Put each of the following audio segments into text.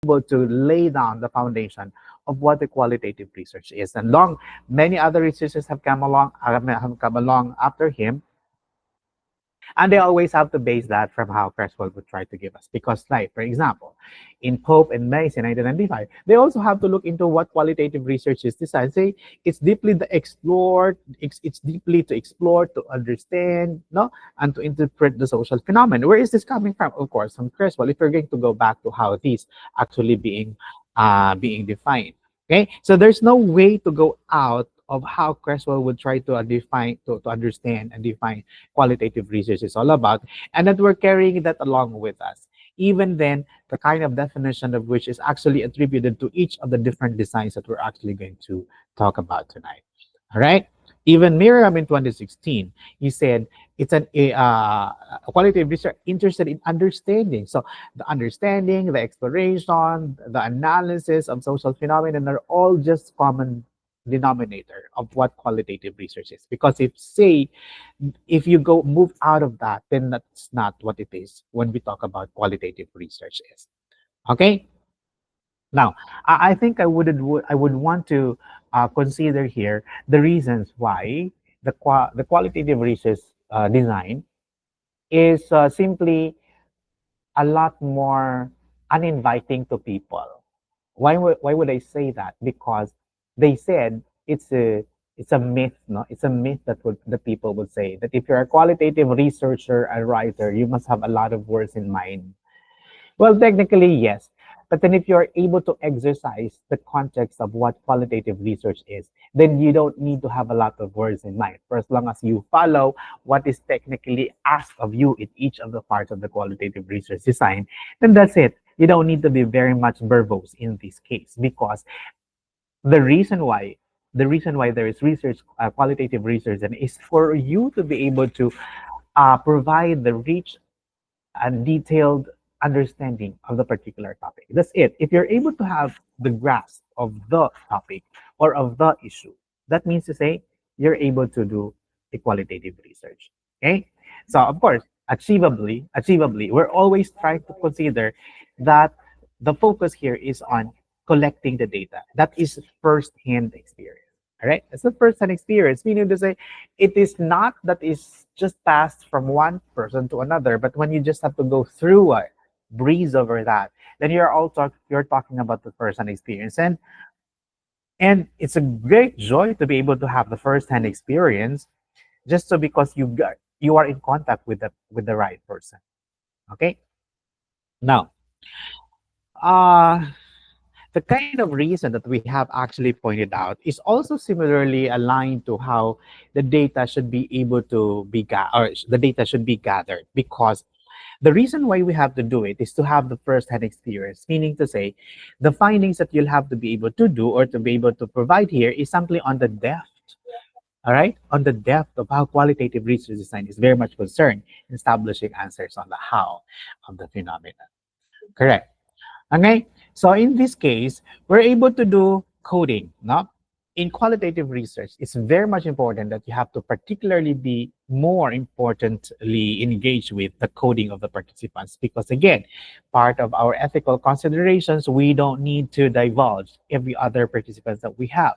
able to lay down the foundation of what the qualitative research is. And many other researchers have come along after him, and they always have to base that from how Creswell would try to give us. Because, like, for example, in Pope and Mays in 1995, they also have to look into what qualitative research is designed. Say, it's deeply it's deeply to explore, to understand, no, and to interpret the social phenomenon. Where is this coming from? Of course, from Creswell. If we're going to go back to how these actually being defined. Okay, so there's no way to go out of how Creswell would try to define, to understand and define qualitative research is all about, and that we're carrying that along with us. Even then, the kind of definition of which is actually attributed to each of the different designs that we're actually going to talk about tonight. All right. Even Miriam in 2016, he said it's a qualitative research interested in understanding. So the understanding, the exploration, the analysis of social phenomena are all just common denominator of what qualitative research is. Because if you go move out of that, then that's not what it is when we talk about qualitative research is. Okay. Now, I think I would want to consider here the reasons why the qualitative research design is simply a lot more uninviting to people. Why would I say that? Because they said it's a myth, no? It's a myth that the people would say that if you're a qualitative researcher and writer, you must have a lot of words in mind. Well, technically, yes. But then if you're able to exercise the context of what qualitative research is, then you don't need to have a lot of words in mind. For as long as you follow what is technically asked of you in each of the parts of the qualitative research design, then that's it. You don't need to be very much verbose in this case, because the reason why there is research, qualitative research, and is for you to be able to provide the rich and detailed understanding of the particular topic. That's it. If you're able to have the grasp of the topic or of the issue, that means to say you're able to do a qualitative research. Okay? So of course, achievably, we're always trying to consider that the focus here is on collecting the data. That is first-hand experience. All right, it's a first-hand experience, meaning to say it is not that is just passed from one person to another, but when you just have to go through a breeze over that, then you're talking about the first-hand experience, and it's a great joy to be able to have the first-hand experience, just so because you are in contact with the right person. Okay, now the kind of reason that we have actually pointed out is also similarly aligned to how the data should be able to or the data should be gathered, because the reason why we have to do it is to have the first-hand experience, meaning to say the findings that you'll have to be able to do or to be able to provide here is simply on the depth. All right, on the depth of how qualitative research design is very much concerned in establishing answers on the how of the phenomenon. Correct. Okay, so in this case, we're able to do coding. No? In qualitative research, it's very much important that you have to particularly be more importantly engaged with the coding of the participants, because again, part of our ethical considerations, we don't need to divulge every other participants that we have.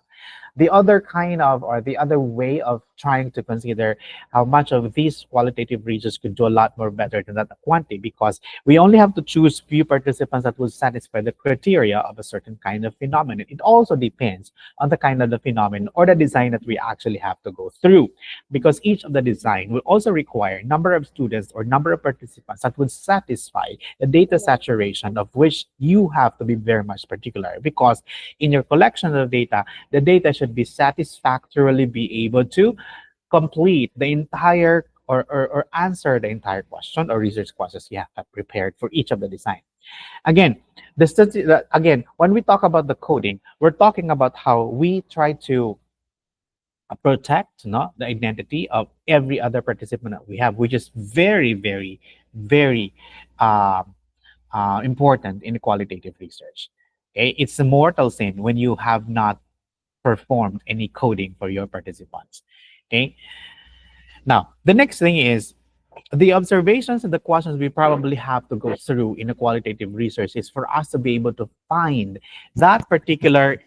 The other kind of, or the other way of trying to consider how much of these qualitative research could do a lot more better than that quantity, because we only have to choose few participants that will satisfy the criteria of a certain kind of phenomenon. It also depends on the kind of the phenomenon or the design that we actually have to go through, because each of the design will also require number of students or number of participants that would satisfy the data saturation, of which you have to be very much particular, because in your collection of data, the data should be satisfactorily be able to complete the entire or answer the entire question or research questions you have prepared for each of the design. Again, again, when we talk about the coding, we're talking about how we try to protect the identity of every other participant that we have, which is very, very, very important in qualitative research. Okay? It's a mortal sin when you have not performed any coding for your participants. Okay. Now, the next thing is The observations and the questions we probably have to go through in a qualitative research is for us to be able to find that particular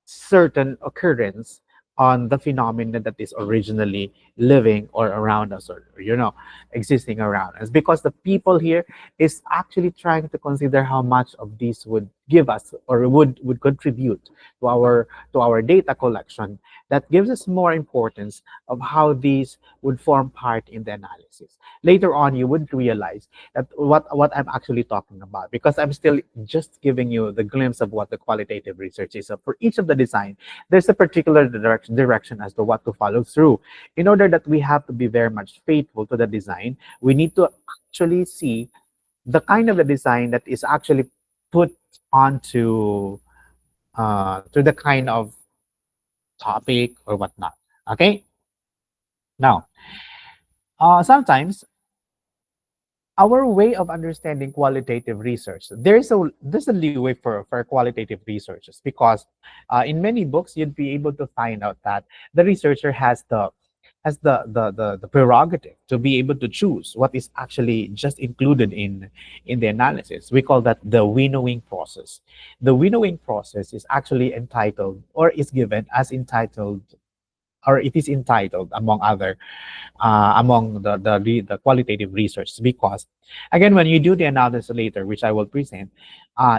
certain occurrence on the phenomenon that is originally living or around us, or existing around us, because the people here is actually trying to consider how much of this would give us or would contribute to our data collection, that gives us more importance of how these would form part in the analysis. Later on, you would realize that what I'm actually talking about, because I'm still just giving you the glimpse of what the qualitative research is. So for each of the design, there's a particular direction as to what to follow through. In order that we have to be very much faithful to the design, we need to actually see the kind of the design that is actually put onto to the kind of topic or whatnot. Okay. Now, sometimes our way of understanding qualitative research, there's a leeway for qualitative researches, because in many books you'd be able to find out that the researcher has the prerogative to be able to choose what is actually just included in the analysis. We call that the winnowing process. The winnowing process is actually entitled, or is given as entitled, or it is entitled among other among the qualitative research, because again, when you do the analysis later, which I will present,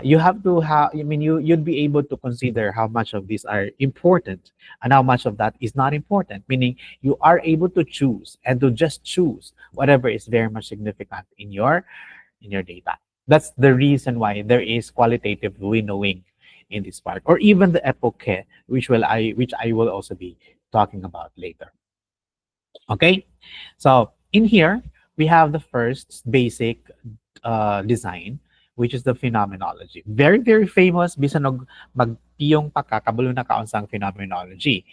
you have to have, I mean, you'd be able to consider how much of these are important and how much of that is not important, meaning you are able to choose and to just choose whatever is very much significant in your data. That's the reason why there is qualitative winnowing in this part, or even the epoche, which I will also be talking about later. Okay, so in here we have the first basic design, which is the phenomenology. Very, very famous, bisan og magpiyong pa ka, kabalo na kaon sang phenomenology.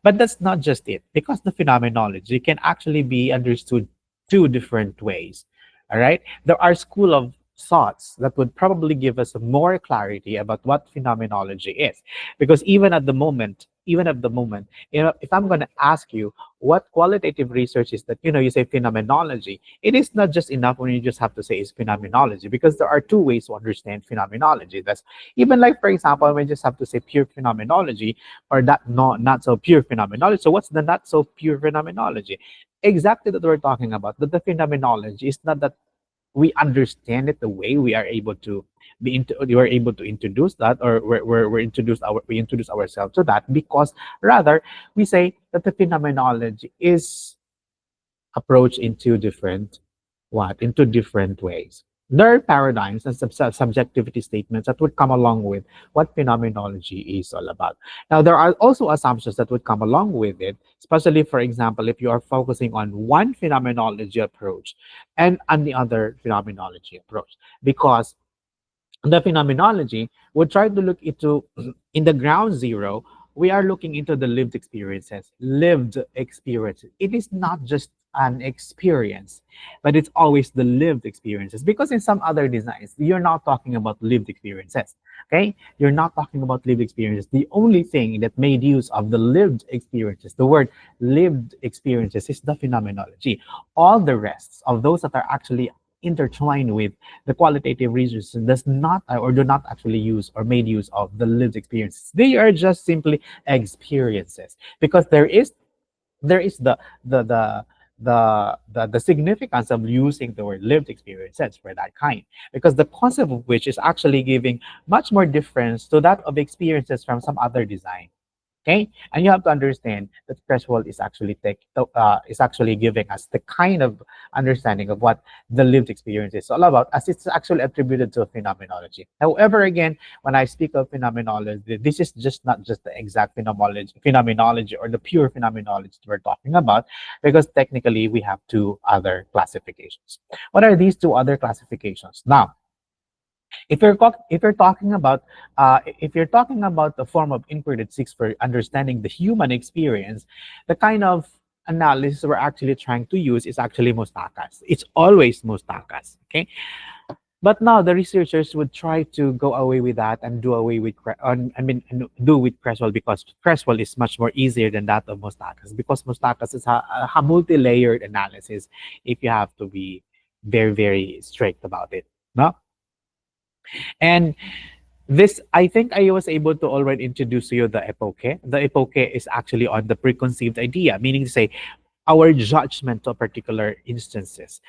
But that's not just it, because the phenomenology can actually be understood two different ways. All right, there are school of thoughts that would probably give us more clarity about what phenomenology is, because even at the moment, if I'm going to ask you what qualitative research is, that you say phenomenology, it is not just enough when you just have to say it's phenomenology, because there are two ways to understand phenomenology. That's even like, for example, we just have to say pure phenomenology, or that not so pure phenomenology. So what's the not so pure phenomenology? Exactly that we're talking about, that the phenomenology is not that we understand it the way we are able to we are able to introduce that, or we introduce ourselves to that, because rather we say that the phenomenology is approached in two different ways. There are paradigms and subjectivity statements that would come along with what phenomenology is all about. Now, there are also assumptions that would come along with it, especially, for example, if you are focusing on one phenomenology approach and on the other phenomenology approach, because the phenomenology would try to look into in the ground zero, we are looking into the lived experiences. It is not just an experience, but it's always the lived experiences, because in some other designs you're not talking about lived experiences. Okay, you're not talking about lived experiences. The only thing that made use of the lived experiences, the word lived experiences, is the phenomenology. All the rest of those that are actually intertwined with the qualitative research does not, or do not actually use or made use of the lived experiences. They are just simply experiences, because there is the significance of using the word lived experiences for that kind, because the concept of which is actually giving much more difference to that of experiences from some other design. Okay, and you have to understand that threshold is actually giving us the kind of understanding of what the lived experience is all about, as it's actually attributed to phenomenology. However, again, when I speak of phenomenology, this is just not just the exact phenomenology or the pure phenomenology we're talking about, because technically we have two other classifications. What are these two other classifications? Now, if you're talking about the form of inquiry that seeks for understanding the human experience, the kind of analysis we're actually trying to use is actually Mustakas. It's always Mustakas. Okay. But now the researchers would try to go away with that and do away with and do with Creswell, because Creswell is much more easier than that of Mustakas, because Mustakas is a multi-layered analysis if you have to be very strict about it. No? And this, I think I was able to already introduce to you the epoche. The epoche is actually on the preconceived idea, meaning to say our judgment to particular instances.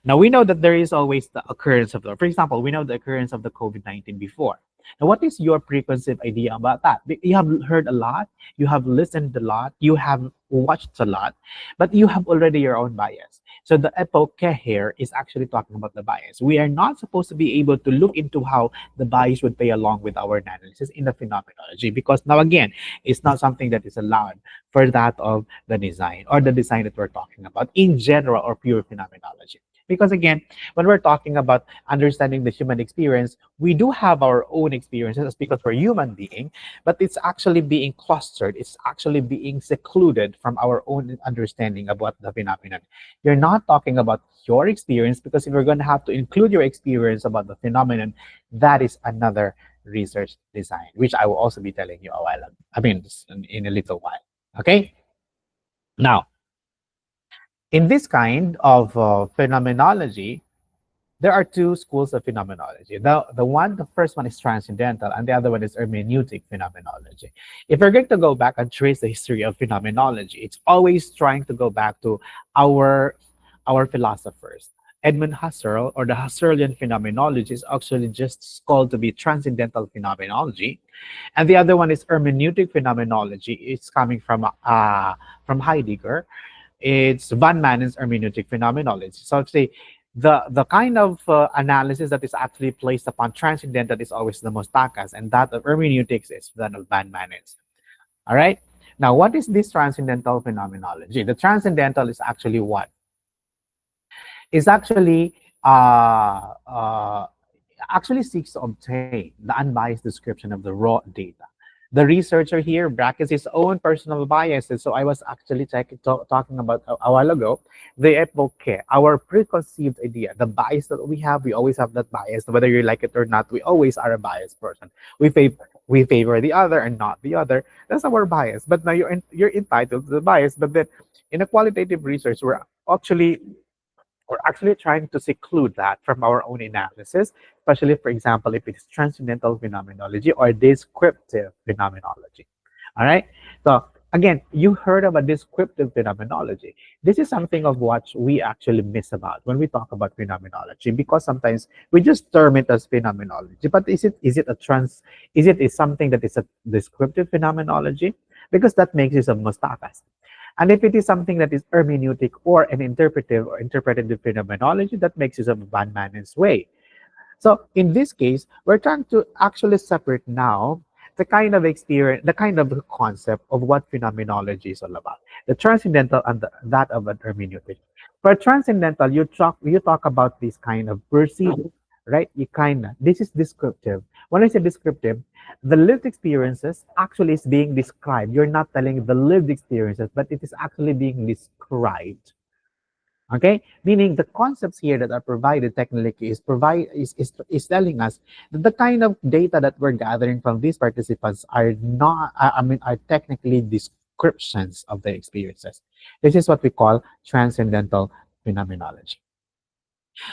Now we know that there is always the occurrence of for example, we know the occurrence of the COVID-19 before. Now, what is your preconceived idea about that? You have heard a lot, you have listened a lot, you have watched a lot, but you have already your own bias. So the epoche here is actually talking about the bias. We are not supposed to be able to look into how the bias would play along with our analysis in the phenomenology, because now again, it's not something that is allowed for that of the design, or the design that we're talking about in general, or pure phenomenology. Because again, when we're talking about understanding the human experience, we do have our own experiences because we're human being, but it's actually being clustered, it's actually being secluded from our own understanding about the phenomenon. You're not talking about your experience, because if you're going to have to include your experience about the phenomenon, that is another research design, which I will also be telling you a while ago. I mean, in a little while. Okay. Now, in this kind of phenomenology, there are two schools of phenomenology. The first one is transcendental, and the other one is hermeneutic phenomenology. If we're going to go back and trace the history of phenomenology, it's always trying to go back to our our philosophers. Edmund Husserl, or the Husserlian phenomenology, is actually just called to be transcendental phenomenology, and the other one is hermeneutic phenomenology. It's coming from Heidegger. It's Van Manen's hermeneutic phenomenology. So to say, the kind of analysis that is actually placed upon transcendental is always the Mustakas, and that of hermeneutics is that of Van Manen's. All right. Now, what is this transcendental phenomenology? The transcendental is actually what? Is uh, uh, actually seeks to obtain the unbiased description of the raw data. The researcher here brackets his own personal biases. So I was actually talking about a while ago, the epoche, our preconceived idea, the bias that we always have that bias, whether you like it or not, we always are a biased person. We favor the other and not the other. That's our bias. But now you're entitled to the bias. But then in a qualitative research, we're actually trying to seclude that from our own analysis, especially, for example, if it's transcendental phenomenology or descriptive phenomenology. All right. So, again, you heard about descriptive phenomenology. This is something of what we actually miss about when we talk about phenomenology, because sometimes we just term it as phenomenology. But is it is something that is a descriptive phenomenology? Because that makes use of Mustakas. And if it is something that is hermeneutic or an interpretive or interpretative phenomenology, that makes use of Van Manen's way. So in this case, we're trying to actually separate now the kind of experience, the kind of concept of what phenomenology is all about. The transcendental and that of an hermeneutic. For transcendental, you talk about this kind of perceived, right? This is descriptive. When I say descriptive, the lived experiences actually is being described. You're not telling the lived experiences, but it is actually being described. Okay, meaning the concepts here that are provided technically is telling us that the kind of data that we're gathering from these participants are not, I mean, are technically descriptions of the experiences. This is what we call transcendental phenomenology.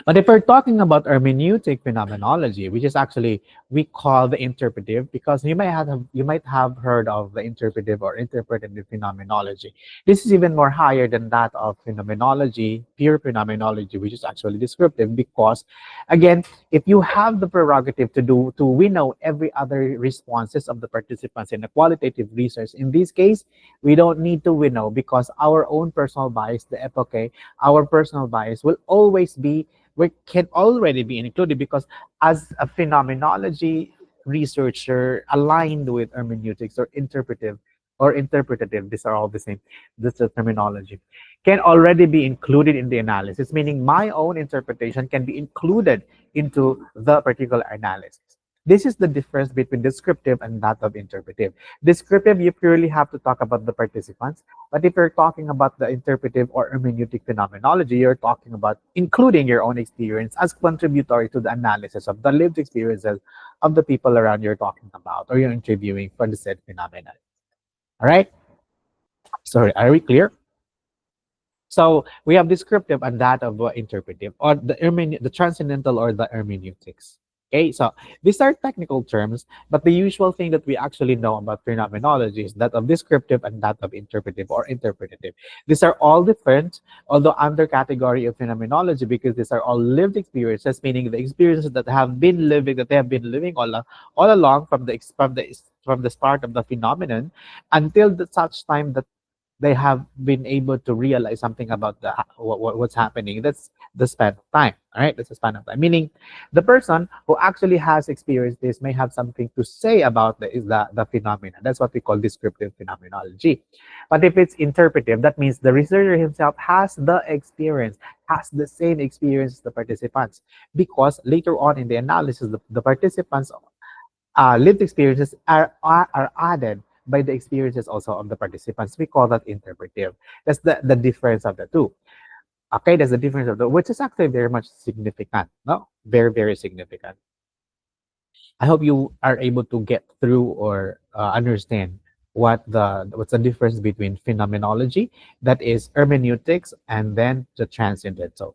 But if we're talking about hermeneutic phenomenology, which is actually we call the interpretive, because you might have heard of the interpretive or interpretative phenomenology. This is even more higher than that of phenomenology, pure phenomenology, which is actually descriptive. Because, again, if you have the prerogative to winnow every other responses of the participants in a qualitative research, in this case, we don't need to winnow, because our own personal bias, the epoche, our personal bias will always be, we can already be included, because as a phenomenology researcher aligned with hermeneutics or interpretative, these are all the same, this is terminology, can already be included in the analysis, meaning my own interpretation can be included into the particular analysis. This is the difference between descriptive and that of interpretive. Descriptive, you purely have to talk about the participants, but if you're talking about the interpretive or hermeneutic phenomenology, you're talking about including your own experience as contributory to the analysis of the lived experiences of the people around you're talking about or you're interviewing for the said phenomenon. All right? Sorry, are we clear? So we have descriptive and that of interpretive, or the transcendental or the hermeneutics. Okay, so these are technical terms, but the usual thing that we actually know about phenomenology is that of descriptive and that of interpretive or interpretative. These are all different, although under category of phenomenology, because these are all lived experiences, meaning the experiences that have been living, that they have been living all along from the start of the phenomenon until such time that they have been able to realize something about what's happening. That's the span of time. All right, that's the span of time. Meaning, the person who actually has experienced this may have something to say about the phenomena. That's what we call descriptive phenomenology. But if it's interpretive, that means the researcher himself has the experience, has the same experience as the participants, because later on in the analysis, the participants' lived experiences are added by the experiences also of the participants. We call that interpretive. That's the difference of the two. Okay, that's the difference of the, which is actually very much significant. No, very very significant. I hope you are able to get through or understand what's the difference between phenomenology, that is hermeneutics, and then the transcendental.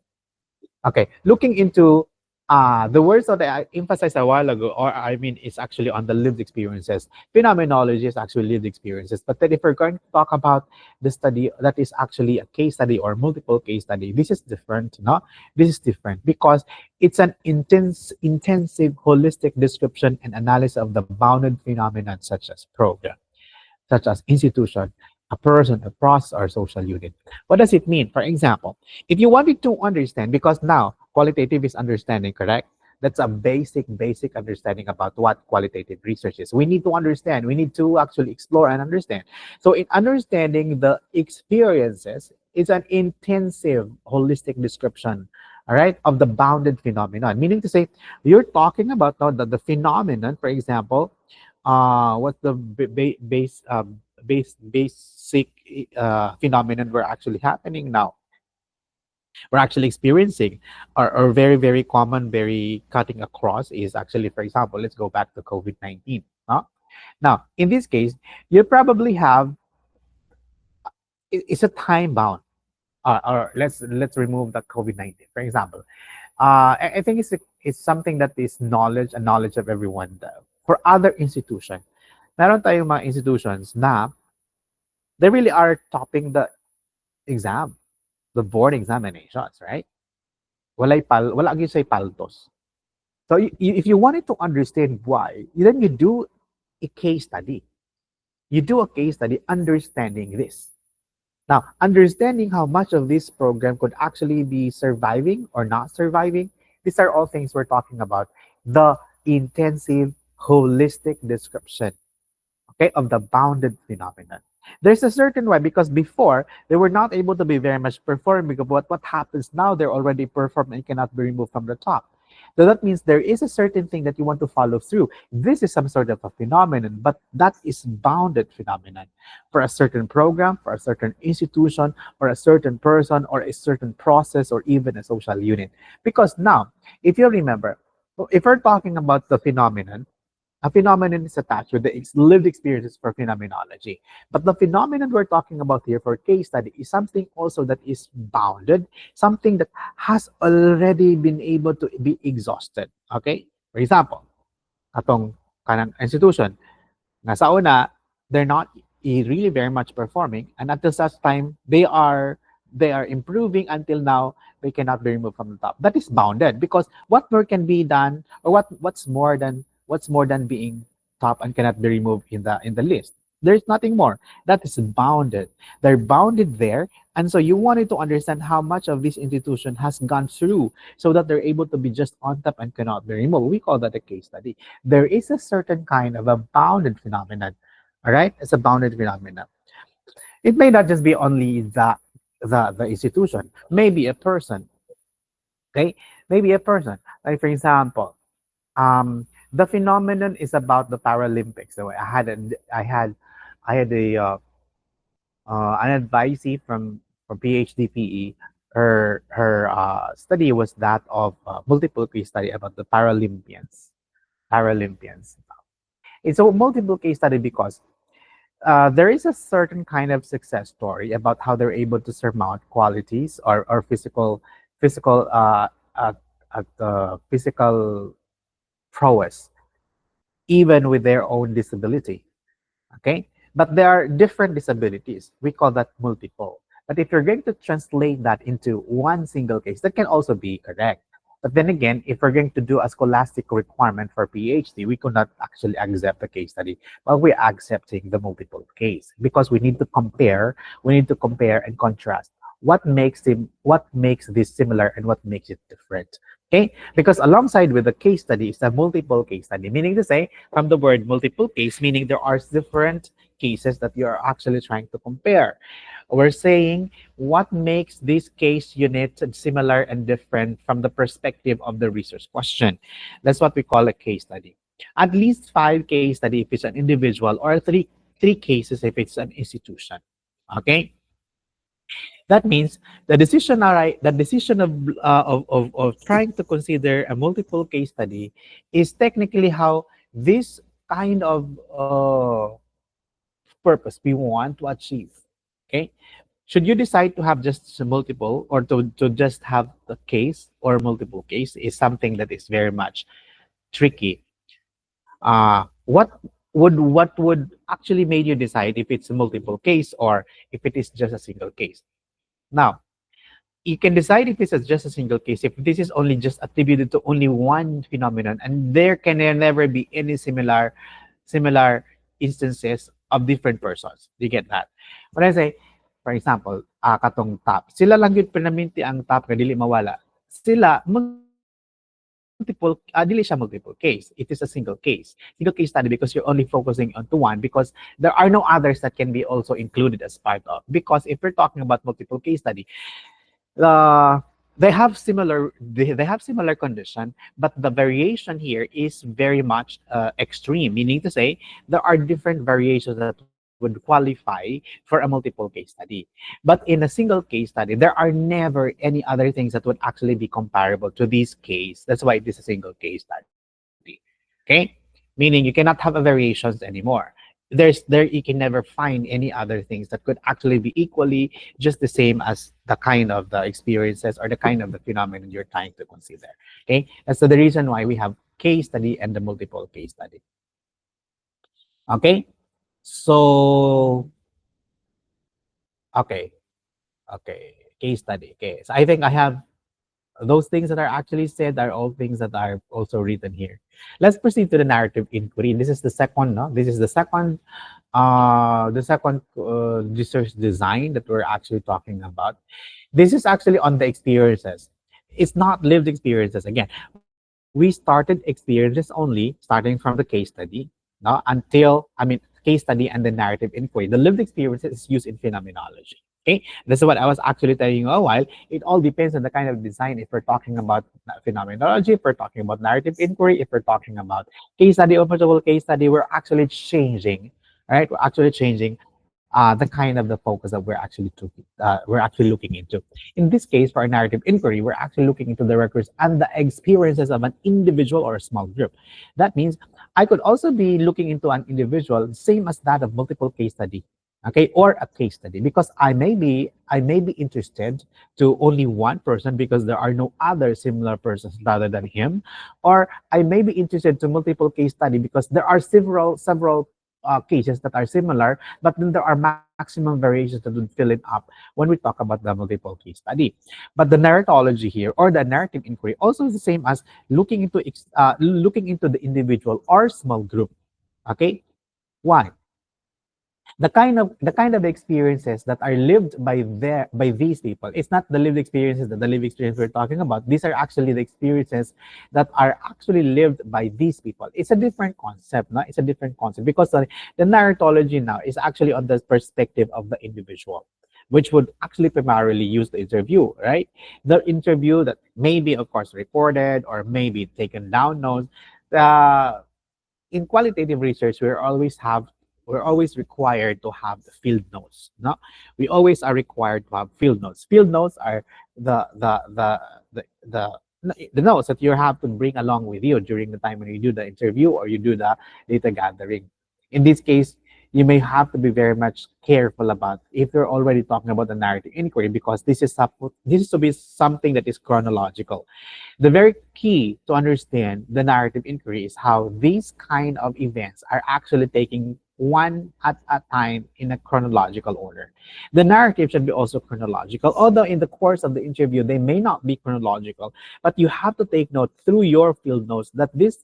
Okay, looking into the words that I emphasized a while ago, or I mean, it's actually on the lived experiences. Phenomenology is actually lived experiences. But then if we're going to talk about the study that is actually a case study or multiple case study, this is different, no? This is different because it's an intensive, holistic description and analysis of the bounded phenomena such as program, such as institution, a person, a process, or social unit. What does it mean? For example, if you wanted to understand, because now qualitative is understanding, correct? That's a basic understanding about what qualitative research is. We need to understand, we need to actually explore and understand. So, in understanding the experiences, it's an intensive, holistic description, all right, of the bounded phenomenon. Meaning to say, you're talking about now the phenomenon, for example, what's the basic phenomenon we're actually happening now, we're actually experiencing, or very very common, very cutting across, is actually, for example, let's go back to COVID-19. Now in this case, you probably have, it's a time bound, or let's remove the COVID-19, for example. I think it's something that is knowledge and knowledge of everyone. For other institution, meron tayong mga institutions na they really are topping the exam, the board examinations, right? Wala gyud say paltos. So if you wanted to understand why, then you do a case study. You do a case study understanding this. Now, understanding how much of this program could actually be surviving or not surviving, these are all things we're talking about. The intensive, holistic description, okay, of the bounded phenomenon. There's a certain way, because before they were not able to be very much performing, but what happens now, they're already performed and cannot be removed from the top. So that means there is a certain thing that you want to follow through. This is some sort of a phenomenon, but that is bounded phenomenon for a certain program, for a certain institution, or a certain person, or a certain process, or even a social unit. Because now, if you remember, if we're talking about the phenomenon, a phenomenon is attached with the lived experiences for phenomenology. But the phenomenon we're talking about here for case study is something also that is bounded, something that has already been able to be exhausted. Okay? For example, atong kanang institution, nasa una, they're not really very much performing, and until such time, they are improving until now, they cannot be removed from the top. That is bounded because what more can be done, or what's more than being top and cannot be removed in the list. There's nothing more. That is bounded. They're bounded there, and so you wanted to understand how much of this institution has gone through so that they're able to be just on top and cannot be removed. We call that a case study. There is a certain kind of a bounded phenomenon. All right, it's a bounded phenomenon. It may not just be only the institution. Maybe a person. Okay, maybe a person. Like for example, The phenomenon is about the Paralympics. So I had an advisee from PhD PE. Her study was that of multiple case study about the Paralympians. Paralympians. It's a multiple case study because there is a certain kind of success story about how they're able to surmount qualities or physical physical prowess even with their own disability. Okay, but there are different disabilities. We call that multiple. But if you're going to translate that into one single case, that can also be correct. But then again, if we're going to do a scholastic requirement for PhD, we could not actually accept the case study, but we're accepting the multiple case because we need to compare and contrast what makes this similar and what makes it different. Okay, because alongside with the case study is a multiple case study, meaning to say from the word multiple case, meaning there are different cases that you are actually trying to compare. We're saying what makes this case unit similar and different from the perspective of the research question. That's what we call a case study. At least 5 case study if it's an individual, or three cases if it's an institution. Okay, that means the decision of trying to consider a multiple case study is technically how this kind of purpose we want to achieve. Okay, should you decide to have just multiple or to just have the case or multiple case is something that is very much tricky. What would actually made you decide if it's a multiple case or if it is just a single case? Now, you can decide if it's just a single case, if this is only just attributed to only one phenomenon, and there can never be any similar instances of different persons. Do you get that? When I say, for example, katong top, sila lang yun pinaminti ang top nga dili mawala. Sila multiple, dili siya multiple case. It is a single case study because you're only focusing on to one because there are no others that can be also included as part of. Because if we're talking about multiple case study, they have similar condition, but the variation here is very much extreme, meaning to say there are different variations that would qualify for a multiple case study. But in a single case study, there are never any other things that would actually be comparable to this case. That's why it is a single case study. Okay, meaning you cannot have variations anymore. There you can never find any other things that could actually be equally just the same as the kind of the experiences or the kind of the phenomenon you're trying to consider. Okay, that's the reason why we have case study and the multiple case study. Okay, so okay, case study. Okay, so I think I have those things that are actually said are all things that are also written here. Let's proceed to the narrative inquiry. This is the second, no? This is the second research design that we're actually talking about. This is actually on the experiences. It's not lived experiences. Again, we started experiences only starting from the case study, no? Case study and the narrative inquiry. The lived experiences is used in phenomenology. Okay, this is what I was actually telling you a while. It all depends on the kind of design. If we're talking about phenomenology, if we're talking about narrative inquiry, if we're talking about case study, observable case study, we're actually changing, right? We're actually changing the kind of the focus that we're actually looking into. In this case, for our narrative inquiry, we're actually looking into the records and the experiences of an individual or a small group. That means I could also be looking into an individual, same as that of multiple case study, okay, or a case study, because I may be interested to only one person because there are no other similar persons rather than him, or I may be interested to multiple case study because there are several cases that are similar, but then there are maximum variations that would fill it up when we talk about the multiple case study. But the narratology here or the narrative inquiry also is the same as looking into the individual or small group. Okay, why? The kind of experiences that are lived by these people, it's not the lived experiences that the lived experience we're talking about. These are actually the experiences that are actually lived by these people. It's a different concept, no? It's a different concept because the narratology now is actually on the perspective of the individual, which would actually primarily use the interview, right? The interview that may be, of course, recorded or maybe taken down notes. in qualitative research, we're always required to have the field notes. No, we always are required to have field notes. Field notes are the the the the the the notes that you have to bring along with you during the time when you do the interview or you do the data gathering. In this case, you may have to be very much careful about if you're already talking about the narrative inquiry, because this is to be something that is chronological. The very key to understand the narrative inquiry is how these kind of events are actually taking one at a time in a chronological order. The narrative should be also chronological, although in the course of the interview they may not be chronological, but you have to take note through your field notes that this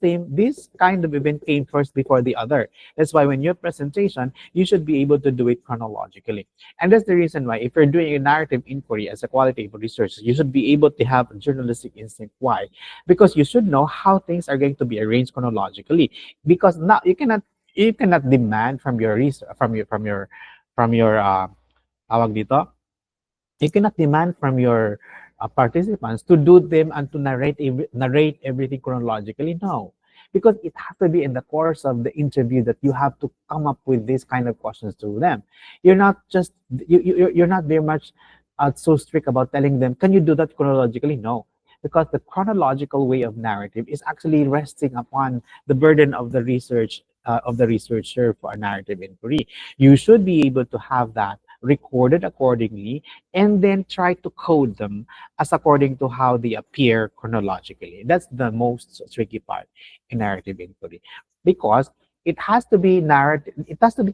kind of event came first before the other. That's why when your presentation, you should be able to do it chronologically. And that's the reason why if you're doing a narrative inquiry as a qualitative researcher, you should be able to have a journalistic instinct. Why? Because you should know how things are going to be arranged chronologically. Because now you cannot demand from your research, from your tawag dito, you cannot demand from your participants to do them and to narrate everything chronologically. No, because it has to be in the course of the interview that you have to come up with these kind of questions to them. You're not just you're not very much so strict about telling them, can you do that chronologically? No, because the chronological way of narrative is actually resting upon the burden of the research of the researcher for a narrative inquiry. You should be able to have that recorded accordingly and then try to code them as according to how they appear chronologically. That's the most tricky part in narrative inquiry, because it has to be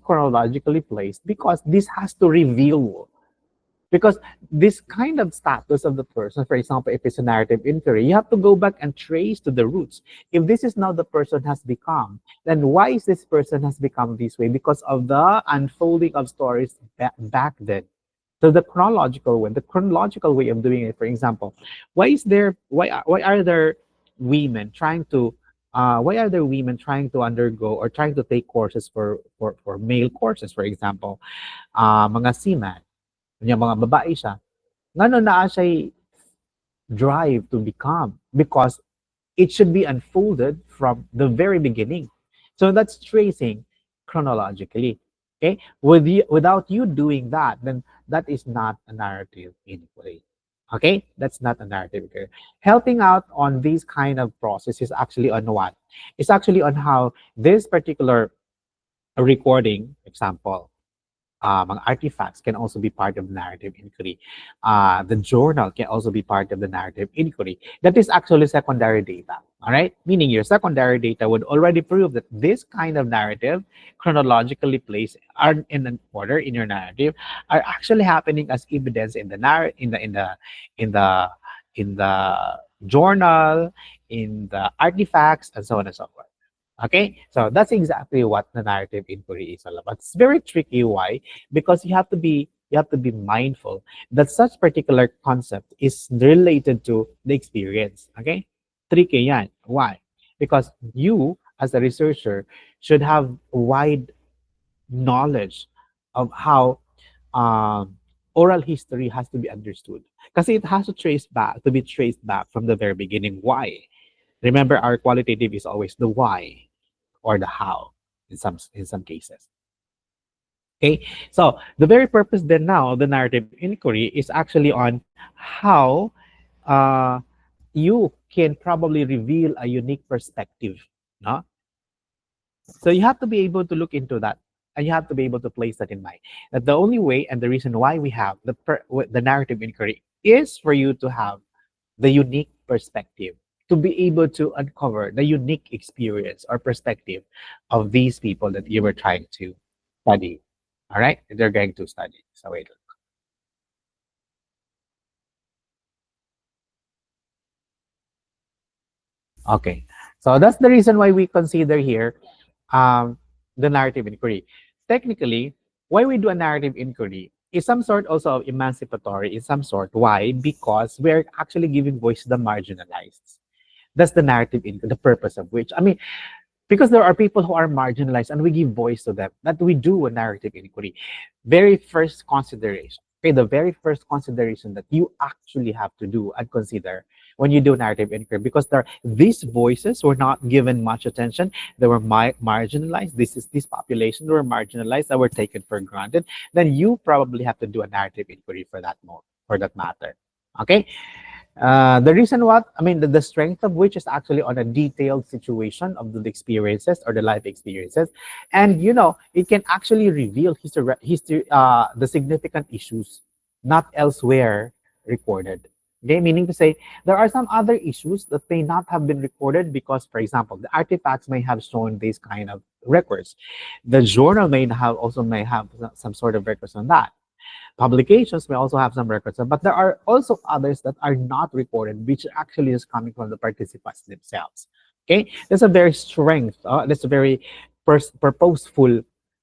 chronologically placed, because this has to reveal, because this kind of status of the person, for example, if it's a narrative inquiry, you have to go back and trace to the roots. If this is now the person has become, then why is this person has become this way? Because of the unfolding of stories back then. So the chronological way of doing it, for example, why are there women trying to undergo or trying to take courses for male courses, for example, mga seaman, yung mga babae siya, ngano naa siya drive to become, because it should be unfolded from the very beginning. So that's tracing chronologically. Okay, without you doing that, then that is not a narrative inquiry. Okay, that's not a narrative inquiry. Helping out on these kind of processes actually on what? It's actually on how this particular recording, example, mga artifacts can also be part of narrative inquiry. The journal can also be part of the narrative inquiry. That is actually secondary data. All right, meaning your secondary data would already prove that this kind of narrative, chronologically placed are in an order in your narrative, are actually happening as evidence in the in the in the journal, in the artifacts, and so on and so forth. Okay, so that's exactly what the narrative inquiry is all about. It's very tricky. Why? Because you have to be mindful that such particular concept is related to the experience. Okay, tricky yan. Why? Because you as a researcher should have wide knowledge of how oral history has to be understood. Kasi it has to be traced back from the very beginning. Why? Remember, our qualitative is always the why or the how in some cases. Okay, so the very purpose then now of the narrative inquiry is actually on how uh, you can probably reveal a unique perspective. No? So you have to be able to look into that, and you have to be able to place that in mind. That the only way and the reason why we have the narrative inquiry is for you to have the unique perspective, to be able to uncover the unique experience or perspective of these people that you were trying to study. All right, they're going to study. So wait. Okay, so that's the reason why we consider here um, the narrative inquiry. Technically, why we do a narrative inquiry is some sort also of emancipatory in some sort. Why? Because we're actually giving voice to the marginalized. That's the narrative inquiry, the purpose of which. I mean, because there are people who are marginalized and we give voice to them, that we do a narrative inquiry. Very first consideration. Okay, the very first consideration that you actually have to do and consider when you do narrative inquiry, because these voices were not given much attention. They were marginalized. This population were marginalized, that were taken for granted. Then you probably have to do a narrative inquiry for that for that matter. Okay. The reason what I mean, the strength of which is actually on a detailed situation of the experiences or the life experiences, and it can actually reveal the significant issues not elsewhere recorded. Okay, meaning to say there are some other issues that may not have been recorded because, for example, the artifacts may have shown these kind of records. The journal may have some sort of records on that. Publications may also have some records, but there are also others that are not recorded, which actually is coming from the participants themselves. Okay, that's a very strength. That's a very purposeful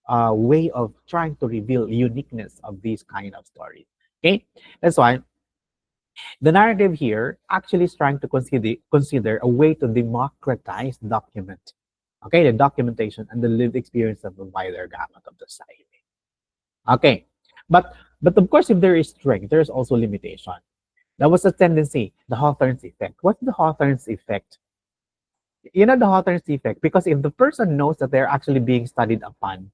way of trying to reveal uniqueness of these kind of stories. Okay, that's why the narrative here actually is trying to consider a way to democratize document. Okay, the documentation and the lived experience of the wider gamut of the society. Okay, but of course, if there is strength, there is also limitation. That was a tendency, the Hawthorne's effect. What's the Hawthorne's effect? The Hawthorne's effect, because if the person knows that they're actually being studied upon,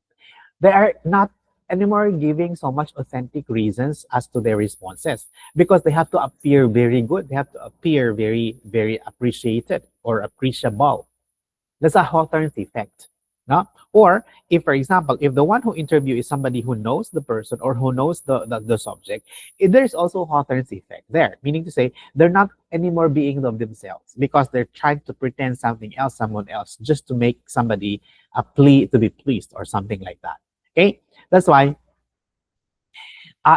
they are not anymore giving so much authentic reasons as to their responses, because they have to appear very good. They have to appear very, very appreciated or appreciable. That's a Hawthorne's effect. No? Or if, for example, if the one who interview is somebody who knows the person or who knows the subject, there's also Hawthorne's effect there, meaning to say they're not anymore being of themselves because they're trying to pretend something else, someone else, just to make somebody to be pleased or something like that. Okay, that's why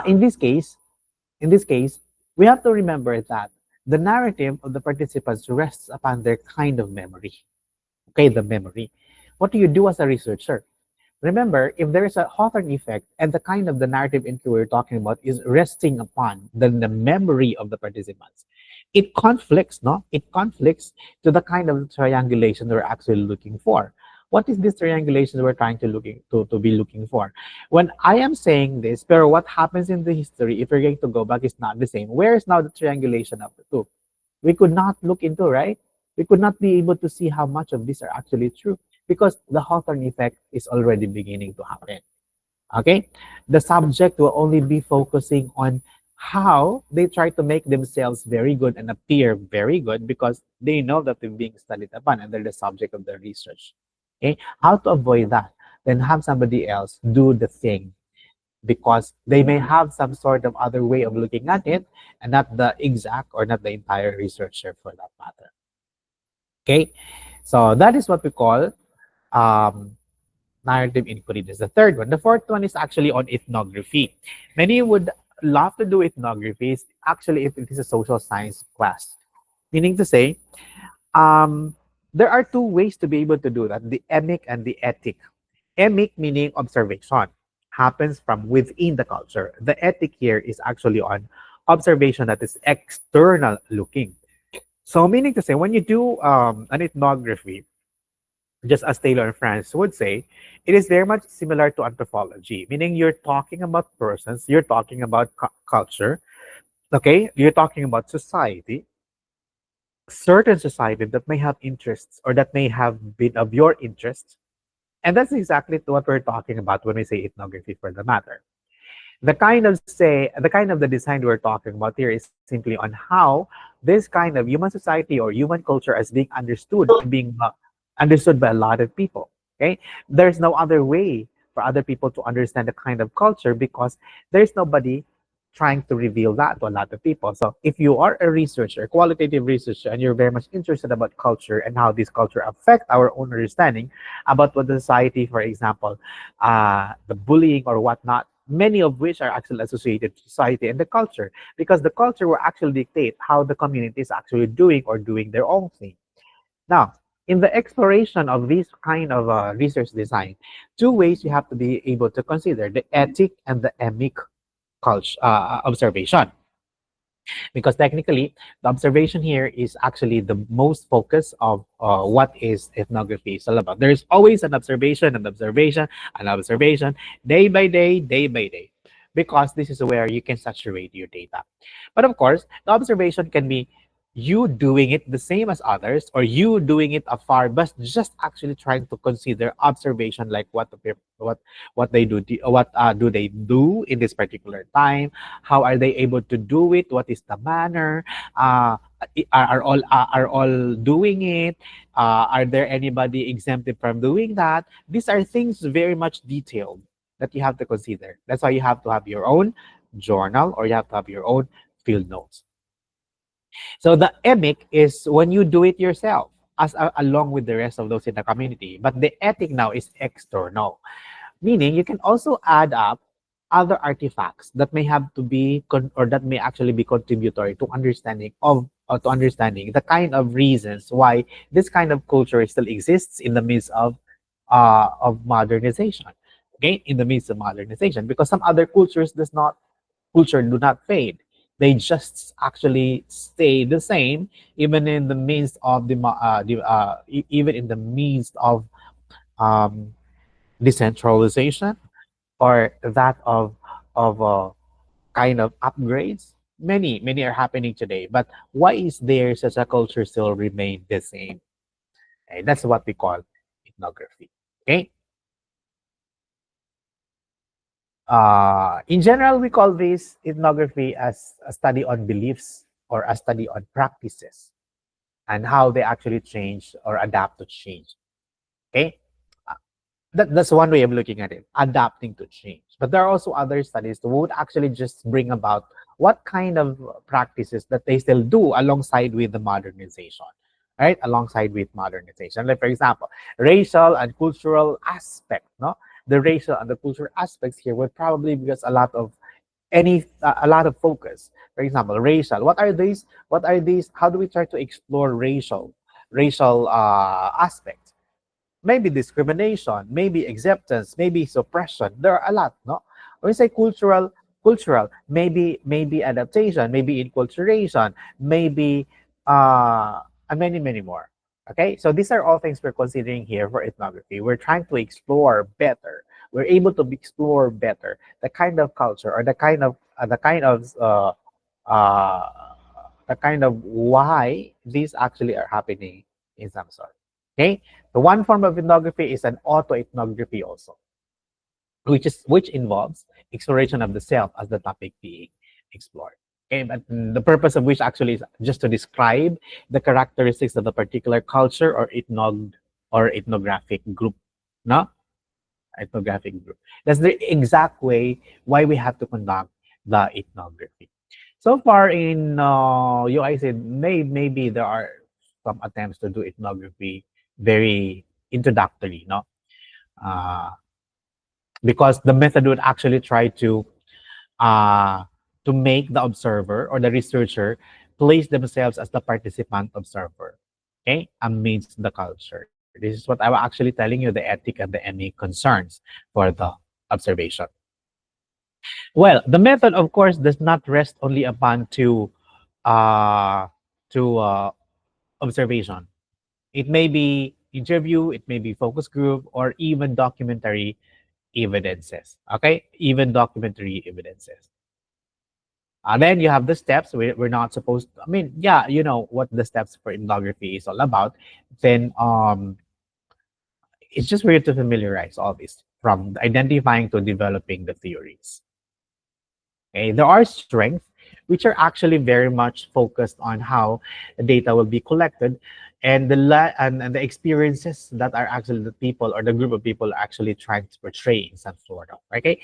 in this case, we have to remember that the narrative of the participants rests upon their kind of memory. Okay, the memory. What do you do as a researcher? Remember, if there is a Hawthorne effect and the kind of the narrative inquiry we're talking about is resting upon the memory of the participants, it conflicts, no? It conflicts to the kind of triangulation we're actually looking for. What is this triangulation we're trying to be looking for? When I am saying this, pero what happens in the history, if you're going to go back, is not the same. Where is now the triangulation of the two? We could not look into, right? We could not be able to see how much of these are actually true because the Hawthorne effect is already beginning to happen. Okay? The subject will only be focusing on how they try to make themselves very good and appear very good because they know that they're being studied upon and they're the subject of their research. Okay? How to avoid that? Then have somebody else do the thing because they may have some sort of other way of looking at it and not the exact or not the entire researcher for that matter. Okay, so that is what we call narrative inquiry. This is the third one. The fourth one is actually on ethnography. Many would love to do ethnography. Actually, if it is a social science class, meaning to say, there are two ways to be able to do that: the emic and the ethic. Emic meaning observation happens from within the culture. The ethic here is actually on observation that is external looking. So meaning to say, when you do an ethnography, just as Taylor and France would say, it is very much similar to anthropology, meaning you're talking about persons, you're talking about culture, okay? You're talking about society, certain society that may have interests or that may have been of your interest. And that's exactly what we're talking about when we say ethnography for the matter. The kind of the design we're talking about here is simply on how this kind of human society or human culture is being understood and being understood by a lot of people. Okay, there's no other way for other people to understand the kind of culture because there's nobody trying to reveal that to a lot of people. So if you are a researcher, a qualitative researcher, and you're very much interested about culture and how this culture affect our own understanding about what the society, for example, the bullying or whatnot, many of which are actually associated to society and the culture, because the culture will actually dictate how the community is actually doing their own thing. Now, in the exploration of this kind of research design, two ways you have to be able to consider: the ethic and the emic culture observation. Because technically, the observation here is actually the most focus of what is ethnography is all about. There is always an observation, day by day, because this is where you can saturate your data. But of course, the observation can be you doing it the same as others, or you doing it afar, but just actually trying to consider observation, like what they do, what do they do in this particular time, how are they able to do it, what is the manner, uh, are all doing it, are there anybody exempted from doing that? These are things very much detailed that you have to consider. That's why you have to have your own journal, or you have to have your own field notes. So the EMIC is when you do it yourself, along with the rest of those in the community. But the ethic now is external, meaning you can also add up other artifacts that may have to be or that may actually be contributory to understanding of, or to understanding the kind of reasons why this kind of culture still exists in the midst of modernization. Okay, in the midst of modernization, because some other culture do not fade. They just actually stay the same, even in the midst of even in the midst of um, decentralization, or that of kind of upgrades. Many are happening today. But why is there such a culture still remain the same? Okay, that's what we call ethnography. Okay. In general, we call this ethnography as a study on beliefs, or a study on practices, and how they actually change or adapt to change. Okay, that's one way of looking at it, adapting to change. But there are also other studies that would actually just bring about what kind of practices that they still do alongside with the modernization, right? Alongside with modernization, like for example, racial and cultural aspect. No, the racial and the cultural aspects here would probably because a lot of focus. For example, racial. What are these? What are these? How do we try to explore racial aspects? Maybe discrimination, maybe acceptance, maybe suppression. There are a lot, no? When we say cultural, maybe adaptation, maybe enculturation, maybe and many more. Okay, so these are all things we're considering here for ethnography. We're trying to explore better. We're able to explore better the kind of culture, or uh, the kind of why these actually are happening in some sort. Okay, the one form of ethnography is an autoethnography also, which involves exploration of the self as the topic being explored. Okay, but the purpose of which actually is just to describe the characteristics of the particular culture or ethnographic group. No, ethnographic group. That's the exact way why we have to conduct the ethnography. So far in UIC, maybe there are some attempts to do ethnography very introductory, no? Uh, because the method would actually try uh, to make the observer or the researcher place themselves as the participant observer, okay, amidst the culture. This is what I was actually telling you, the ethic and the any concerns for the observation. Well, the method, of course, does not rest only upon uh, to observation. It may be interview, it may be focus group, or even documentary evidences. Okay, even documentary evidences. And then you have the steps. We're not supposed to, I mean, yeah, you know what the steps for ethnography is all about. Then it's just for you to familiarize all this from identifying to developing the theories. Okay, there are strengths which are actually very much focused on how the data will be collected, and and the experiences that are actually the people or the group of people are actually trying to portray in some sort of. Okay,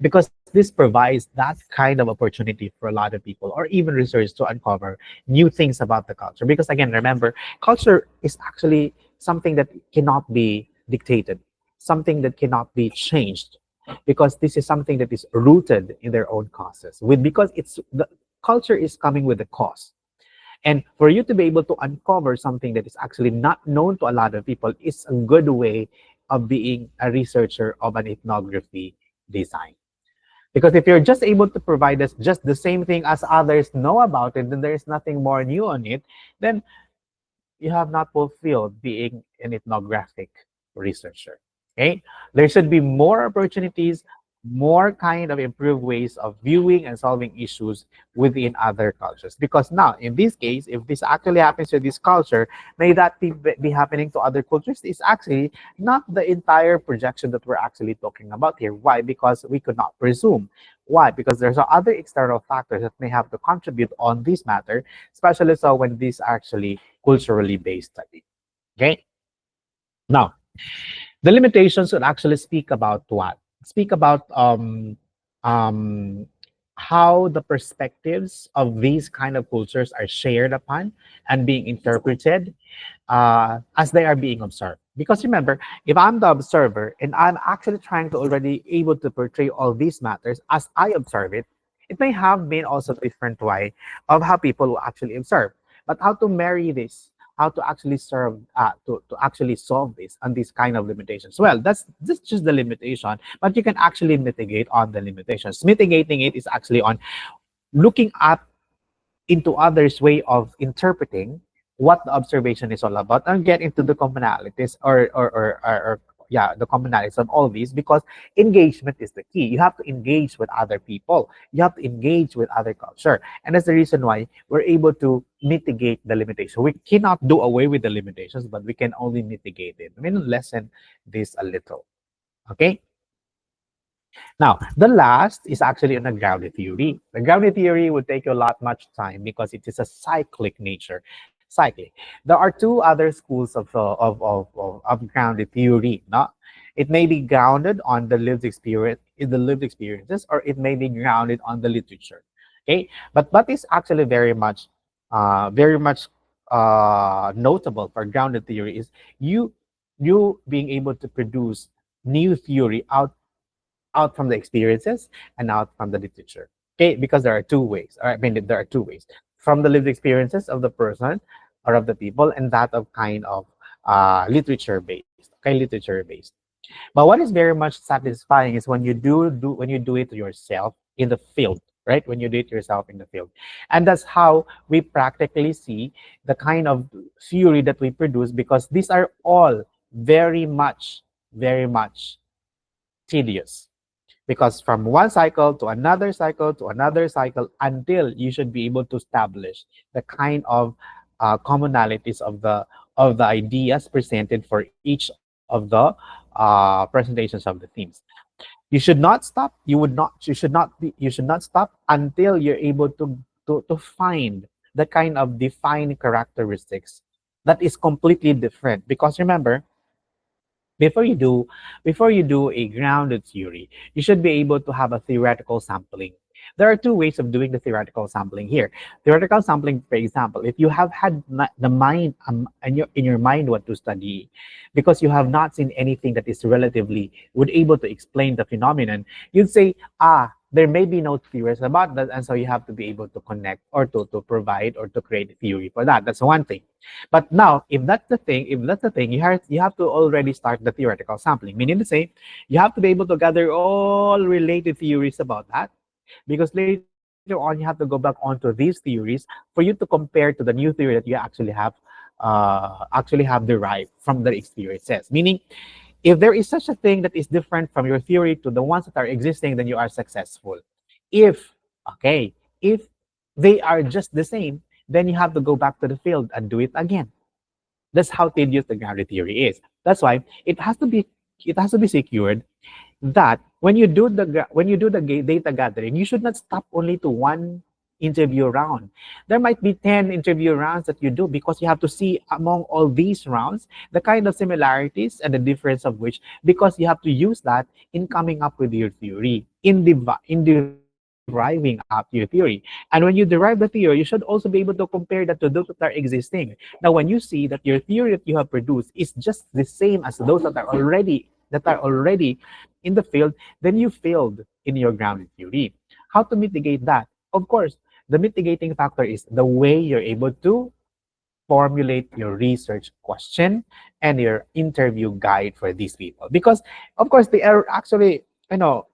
because this provides that kind of opportunity for a lot of people or even researchers to uncover new things about the culture. Because again, remember, culture is actually something that cannot be dictated, something that cannot be changed, because this is something that is rooted in their own causes, with because it's the culture is coming with a cause. And for you to be able to uncover something that is actually not known to a lot of people is a good way of being a researcher of an ethnography design. Because if you're just able to provide us just the same thing as others know about it, then there is nothing more new on it, then you have not fulfilled being an ethnographic researcher. Okay, there should be more opportunities more kind of improved ways of viewing and solving issues within other cultures. Because now, in this case, if this actually happens to this culture, may that be happening to other cultures? It's actually not the entire projection that we're actually talking about here. Why? Because we could not presume. Why? Because there's other external factors that may have to contribute on this matter, especially so when this actually culturally based study. Okay. Now, the limitations would actually speak about what? Speak about um, how the perspectives of these kind of cultures are shared upon and being interpreted as they are being observed. Because remember, if I'm the observer and I'm actually trying to already able to portray all these matters as I observe it, it may have been also different way of how people will actually observe. But how to marry this, how to actually serve, to actually solve this and these kind of limitations. Well, that's just the limitation, but you can actually mitigate on the limitations. Mitigating it is actually on looking at into others' way of interpreting what the observation is all about and get into the commonalities or yeah, the commonalities of all these, because engagement is the key. You have to engage with other people, you have to engage with other culture, and that's the reason why we're able to mitigate the limitation. We cannot do away with the limitations, but we can only mitigate it. I mean, lessen this a little. Okay. Now, the last is actually on a grounded theory. The grounded theory would take you a lot much time because it is a cyclic nature. Cyclic. There are two other schools of grounded theory. No? It may be grounded on the lived experience, in the lived experiences, or it may be grounded on the literature. Okay, but what is actually very much notable for grounded theory is you you being able to produce new theory out from the experiences and out from the literature. Okay, because there are two ways. I mean, there are two ways from the lived experiences of the person or of the people, and that of kind of literature based. Okay, literature based. But what is very much satisfying is when you do it yourself in the field, right? When you do it yourself in the field, and that's how we practically see the kind of theory that we produce, because these are all very much tedious, because from one cycle to another cycle to another cycle until you should be able to establish the kind of commonalities of the ideas presented for each of the presentations of the themes. You should not stop. You should not stop until you're able to find the kind of defined characteristics that is completely different. Because remember, before you do before you do a grounded theory, you should be able to have a theoretical sampling. There are two ways of doing the theoretical sampling here. Theoretical sampling, for example, if you have had the mind in your mind what to study, because you have not seen anything that is relatively would able to explain the phenomenon, you'd say, there may be no theories about that, and so you have to be able to connect or to provide or to create a theory for that. That's one thing. But now, if that's the thing, you have to already start the theoretical sampling. Meaning to say, you have to be able to gather all related theories about that, because later on you have to go back onto these theories for you to compare to the new theory that you actually have derived from the experiences. Meaning, if there is such a thing that is different from your theory to the ones that are existing, then you are successful. If, okay, if they are just the same, then you have to go back to the field and do it again. That's how tedious the grounded theory is. That's why it has to be secured that when you do the data gathering, you should not stop only to one interview round. There might be 10 interview rounds that you do, because you have to see among all these rounds the kind of similarities and the difference of which, because you have to use that in coming up with your theory, in deriving up your theory. And when you derive the theory, you should also be able to compare that to those that are existing. Now, when you see that your theory that you have produced is just the same as those that are already in the field, then you failed in your grounded theory. How to mitigate that? Of course, the mitigating factor is the way you're able to formulate your research question and your interview guide for these people. Because, of course, they are actually,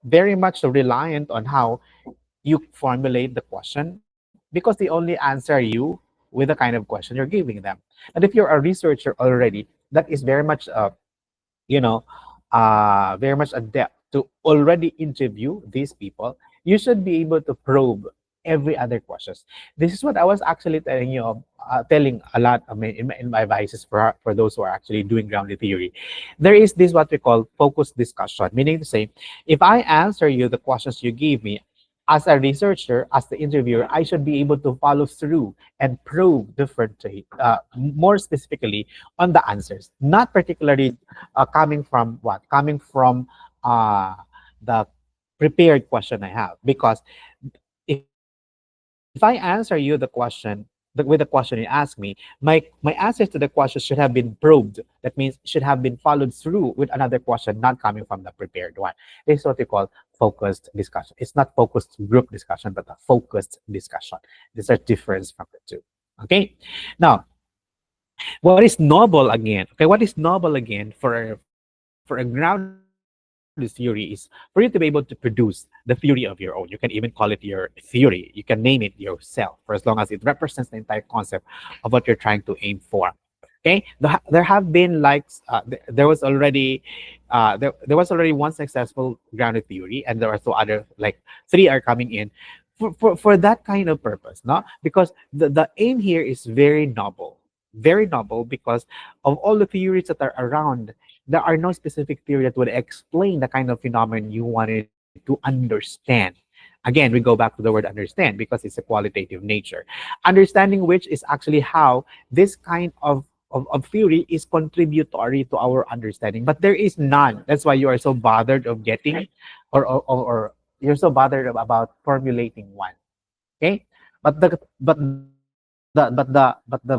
very much reliant on how you formulate the question, because they only answer you with the kind of question you're giving them. And if you're a researcher already, that is very much, you know, very much adept to already interview these people, you should be able to probe every other questions. This is what I was actually telling you, telling a lot of in my advices for those who are actually doing grounded theory. There is this what we call focused discussion, meaning to say, if I answer you the questions you gave me, as a researcher, as the interviewer, I should be able to follow through and probe differently, more specifically on the answers, not particularly coming from what? Coming from the prepared question I have. Because if I answer you the question, with the question you ask me, my answers to the question should have been probed. That means should have been followed through with another question, not coming from the prepared one. This is what we call focused discussion. It's not focused group discussion, but a focused discussion. There's a difference from the two. Okay. Now, what is noble again? Okay, what is noble again for a grounded theory is for you to be able to produce the theory of your own. You can even call it your theory. You can name it yourself for as long as it represents the entire concept of what you're trying to aim for. Okay, there have been like there was already there was already one successful grounded theory, and there are two other like three are coming in for that kind of purpose, no? Because the aim here is very noble because of all the theories that are around, there are no specific theory that would explain the kind of phenomenon you wanted to understand. Again, we go back to the word understand because it's a qualitative nature. Understanding which is actually how this kind of theory is contributory to our understanding. But there is none. That's why you are so bothered of getting or you're so bothered about formulating one. Okay? But the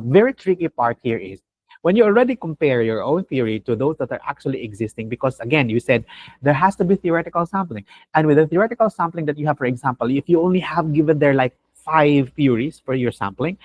very tricky part here is when you already compare your own theory to those that are actually existing, because again, you said there has to be theoretical sampling. And with the theoretical sampling that you have, for example, if you only have given there like 5 theories for your sampling,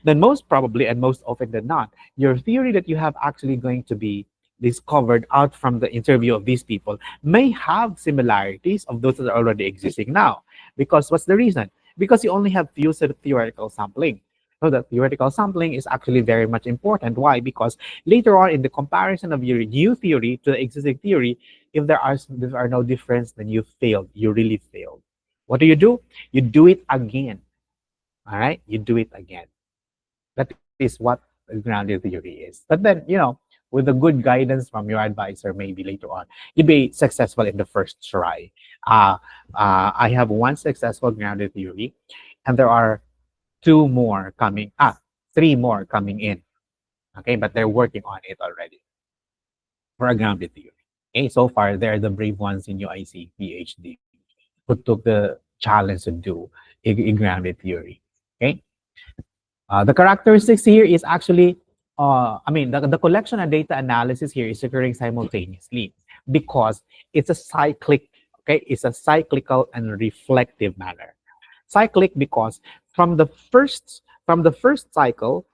then most probably and most often than not, your theory that you have actually going to be discovered out from the interview of these people may have similarities of those that are already existing now. Because what's the reason? Because you only have few set of theoretical sampling. So the theoretical sampling is actually very much important. Why? Because later on in the comparison of your new theory to the existing theory, if there are no difference, then you failed. You really failed. What do? You do it again. All right? You do it again. That is what a grounded theory is. But then, with a good guidance from your advisor, maybe later on, you'd be successful in the first try. Uh, I have one successful grounded theory, and there are two more coming. Three more coming in. Okay, but they're working on it already for a grounded theory. Okay, so far they're the brave ones in UIC PhD who took the challenge to do a grounded theory. Okay. The characteristics here is actually, the collection and data analysis here is occurring simultaneously because it's a cyclic, okay? It's a cyclical and reflective manner. Cyclic because from the first cycle,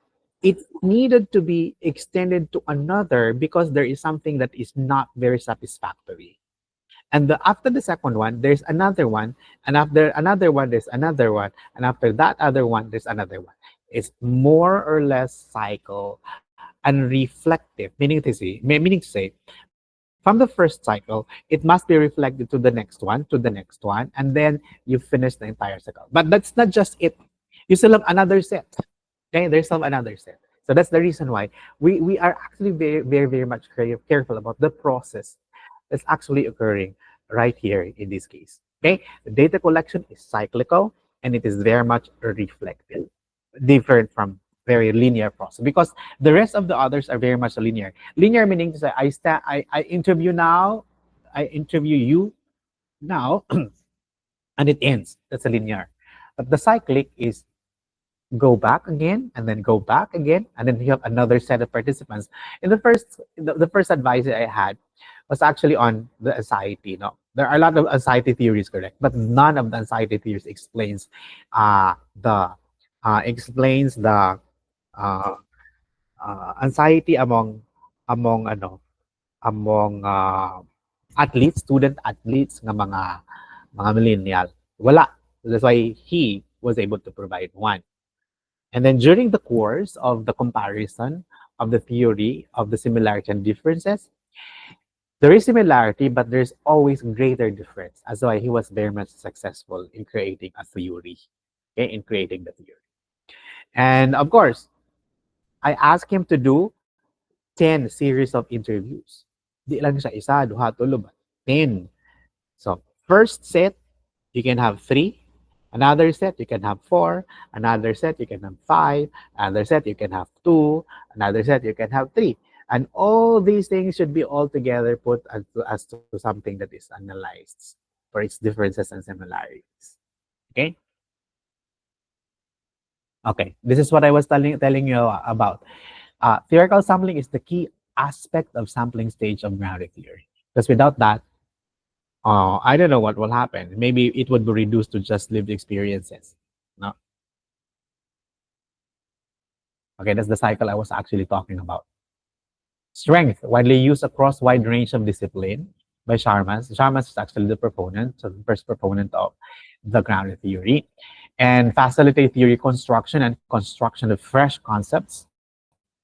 it needed to be extended to another because there is something that is not very satisfactory. And after the second one, there's another one, and after another one, there's another one, and after that other one, there's another one. It's more or less cycle and reflective, meaning to say, from the first cycle, it must be reflected to the next one, and then you finish the entire cycle. But that's not just it. You still have another set. Okay, there's some another set. So that's the reason why we are actually very, very, very much careful about the process that's actually occurring right here in this case. Okay, the data collection is cyclical and it is very much reflective, different from very linear process because the rest of the others are very much linear. Linear meaning to say I interview now, I interview you now, and it ends. That's a linear. But the cyclic is go back again and then go back again and then you have another set of participants. In the first advice I had was actually on the anxiety. No, there are a lot of anxiety theories, correct, but none of the anxiety theories the explains the uh, anxiety among among student athletes ng mga millennial. Wala. That's why he was able to provide one. And then during the course of the comparison of the theory of the similarity and differences, There is similarity, but there's always greater difference. That's why he was very much successful in creating a theory, okay, in creating the theory. And of course, I asked him to do 10 series of interviews. Di lang siya isa, duha, tulo, but 10. So, first set, you can have 3. Another set, you can have 4. Another set, you can have 5. Another set, you can have 2. Another set, you can have 3. And all these things should be all together put as to something that is analyzed for its differences and similarities. Okay? Okay, this is what I was telling you about. Theoretical sampling is the key aspect of sampling stage of grounded theory. Because without that, I don't know what will happen. Maybe it would be reduced to just lived experiences. No. Okay, that's the cycle I was actually talking about. Strength, widely used across wide range of discipline by Sharmas. Sharmas is actually the proponent, so the first proponent of the grounded theory, and facilitate theory construction and construction of fresh concepts,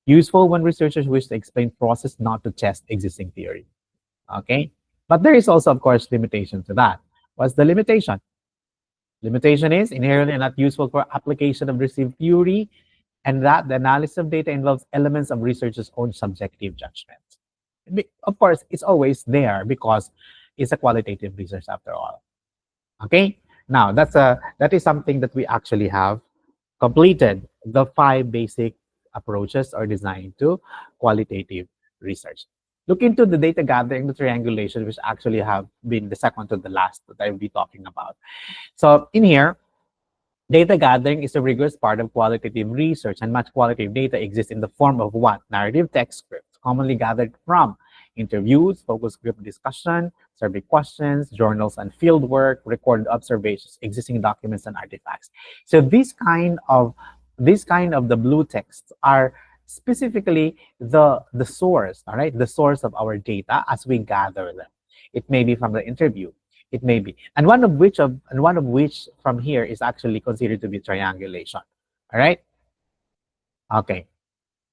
useful when researchers wish to explain process, not to test existing theory. Okay, but there is also, of course, limitation to that. What's the limitation? Limitation is inherently not useful for application of received theory, and that the analysis of data involves elements of researchers' own subjective judgment. Of course, it's always there because it's a qualitative research after all. Okay, now that is something that we actually have completed. The 5 basic approaches are designed to qualitative research. Look into the data gathering, the triangulation, which actually have been the second to the last that I'll be talking about. So in here, data gathering is a rigorous part of qualitative research, and much qualitative data exists in the form of what? Narrative text scripts, commonly gathered from interviews, focus group discussion, survey questions, journals and field work, recorded observations, existing documents and artifacts. So these kind of the blue texts are specifically the source, all right, the source of our data as we gather them. It may be from the interview, it may be, and one of which from here is actually considered to be triangulation. All right. Okay.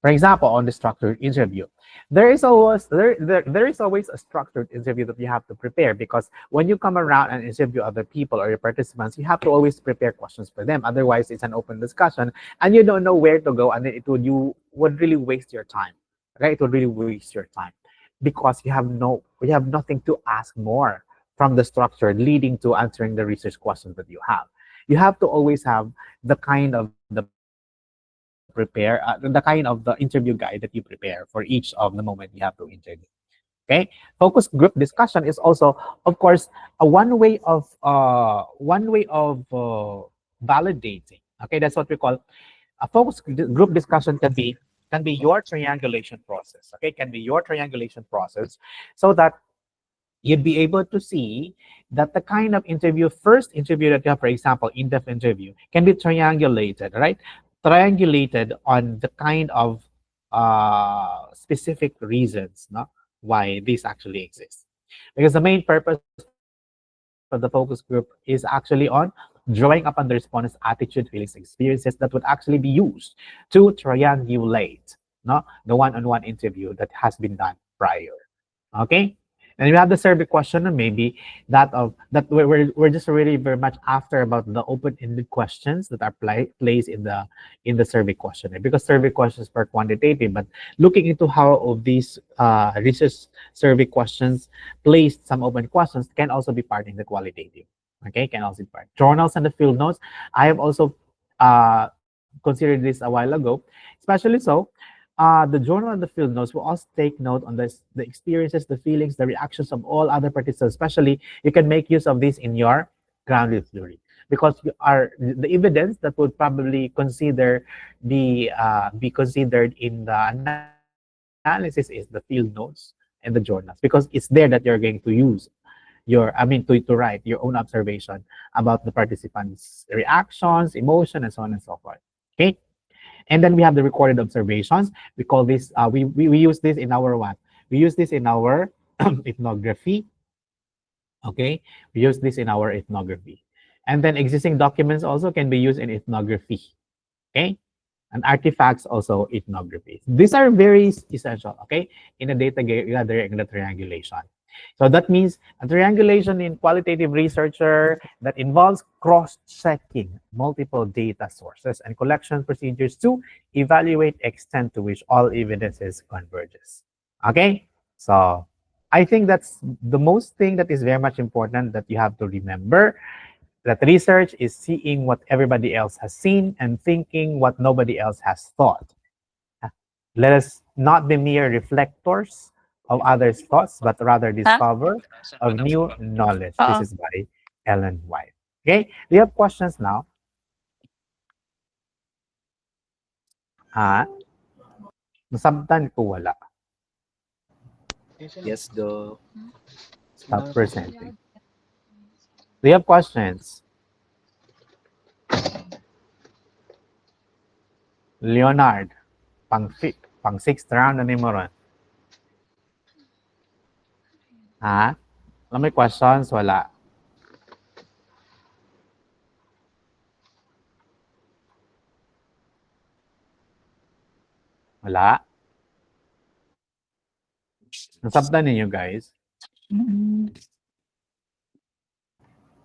For example, on the structured interview, there is always a structured interview that you have to prepare, because when you come around and interview other people or your participants, you have to always prepare questions for them. Otherwise, it's an open discussion and you don't know where to go, and you would really waste your time. Right? It would really waste your time because you have nothing to ask more from the structure leading to answering the research questions that you have. You have to always have the kind of the interview guide that you prepare for each of the moment you have to interview. Okay, focus group discussion is also, of course, a one way of validating. Okay, that's what we call a focus group discussion. Can be your triangulation process. Okay, can be your triangulation process, so that you'd be able to see that the kind of first interview that you have, for example, in-depth interview, can be triangulated, right? Triangulated on the kind of specific reasons, no, why this actually exists. Because the main purpose for the focus group is actually on drawing upon the respondents' attitude, feelings, experiences that would actually be used to triangulate, no, the one-on-one interview that has been done prior. Okay. And we have the survey question, and maybe that we're just really very much after about the open-ended questions that are placed in the survey questionnaire, because survey questions are quantitative, but looking into how of these research survey questions placed some open questions can also be part in the qualitative. Okay, can also be part. Journals and the field notes, I have also considered this a while ago, especially so. The journal and the field notes will also take note on the experiences, the feelings, the reactions of all other participants. Especially, you can make use of this in your grounded theory, because you are the evidence that would probably be considered in the analysis is the field notes and the journals, because it's there that you're going to use to write your own observation about the participants' reactions, emotion, and so on and so forth. Okay. And then we have the recorded observations. We call this, we use this in our what? We use this in our ethnography. Okay, we use this in our ethnography. And then existing documents also can be used in ethnography. Okay, and artifacts also ethnography. These are very essential, okay, in the data gathering and the triangulation. So that means a triangulation in qualitative researcher that involves cross-checking multiple data sources and collection procedures to evaluate extent to which all evidences converges. Okay, so I think that's the most thing that is very much important that you have to remember, that research is seeing what everybody else has seen and thinking what nobody else has thought. Let us not be mere reflectors of others' thoughts, but rather Huh? discover of new knowledge. This Oo. is by Ellen White. Okay, do you have questions now? Ah, nasabtan ko wala. Yes, Doc. Stop presenting. Do you have questions? Leonard, pang sixth round na ni mo ron. Ha? Ano may questions? Wala. Wala? Nasabtan ninyo, guys? Mm.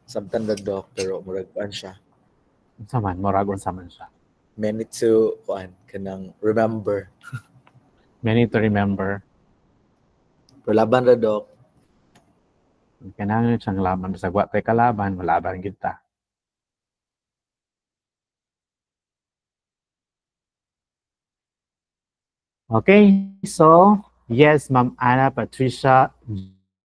Sabtan na, Doc, pero murag siya. Unsa man, murag unsa man siya. Many to, kanang remember. Many to remember. Pero laban ra, Doc. Kailangan siyang laban. Sa wa tay kalaban, malaban kita. Okay, so yes, Ma'am Ana Patricia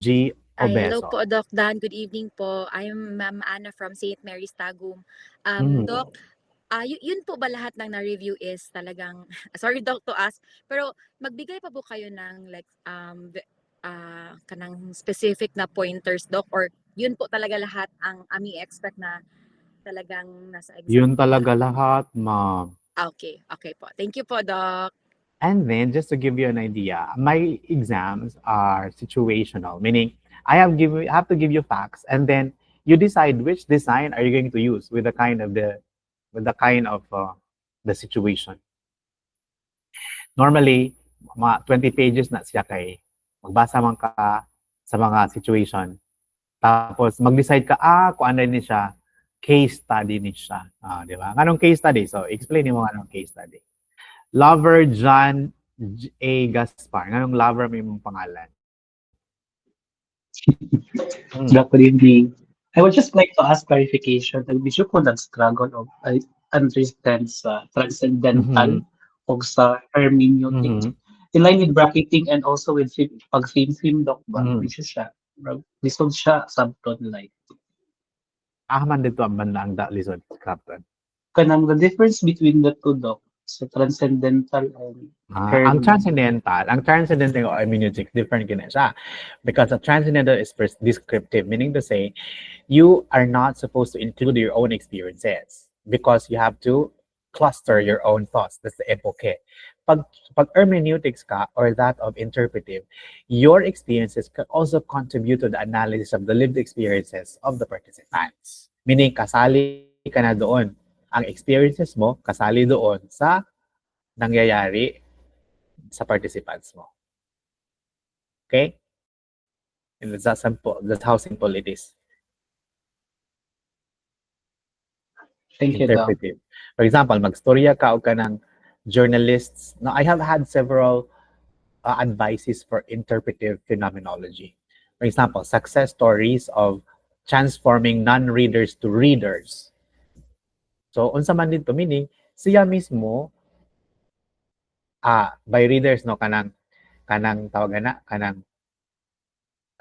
G. Ay, hello Obeso. po, Doc Dan. Good evening po. I'm Ma'am Anna from St. Mary's Tagum. Mhm. Doc, yun po ba lahat ng na-review is talagang, sorry Doc to ask, pero magbigay pa po kayo ng like, kanang specific na pointers, Doc, or yun po talaga lahat ang ami expect na talagang nasa exam? Yun talaga lahat, ma'am. Okay, okay po. Thank you po, Doc. And then, just to give you an idea, my exams are situational, meaning I have to give you facts, and then you decide which design are you going to use with the kind of the situation. Normally, mga 20 pages na siya kay magbasa man ka sa mga situation. Tapos mag-decide ka, kung ano ni siya, case study ni siya. Di ba? Anong case study? So, explain mo anong case study. Lover John A. Gaspar. Anong lover may mong pangalan? Good evening. I would just like to ask clarification. Nagbisyo ko nag-struggle of I understand sa transcendental o sa hermeneutic. In line with bracketing and also with pag-theme doc ba? Bisyo siya. Lisod siya subton like. Man dito ang banda ang lisod, Captain. Kanang the difference between the two doc sa transcendental and ang transcendental o hermeneutic different gina siya, because the transcendental is descriptive, meaning to say you are not supposed to include your own experiences because you have to cluster your own thoughts. That's the epoche. Pag hermeneutics ka or that of interpretive, your experiences can also contribute to the analysis of the lived experiences of the participants. Meaning, kasali ka na doon. Ang experiences mo, kasali doon sa nangyayari sa participants mo. Okay? And that's simple. That's how simple it is. Thank you, Doc. Interpretive. For example, magstorya ka o ka ng journalists. Now, I have had several advices for interpretive phenomenology. For example, success stories of transforming non-readers to readers. So, unsa man dito, meaning, siya mismo, by readers, no, kanang tawagan na, kanang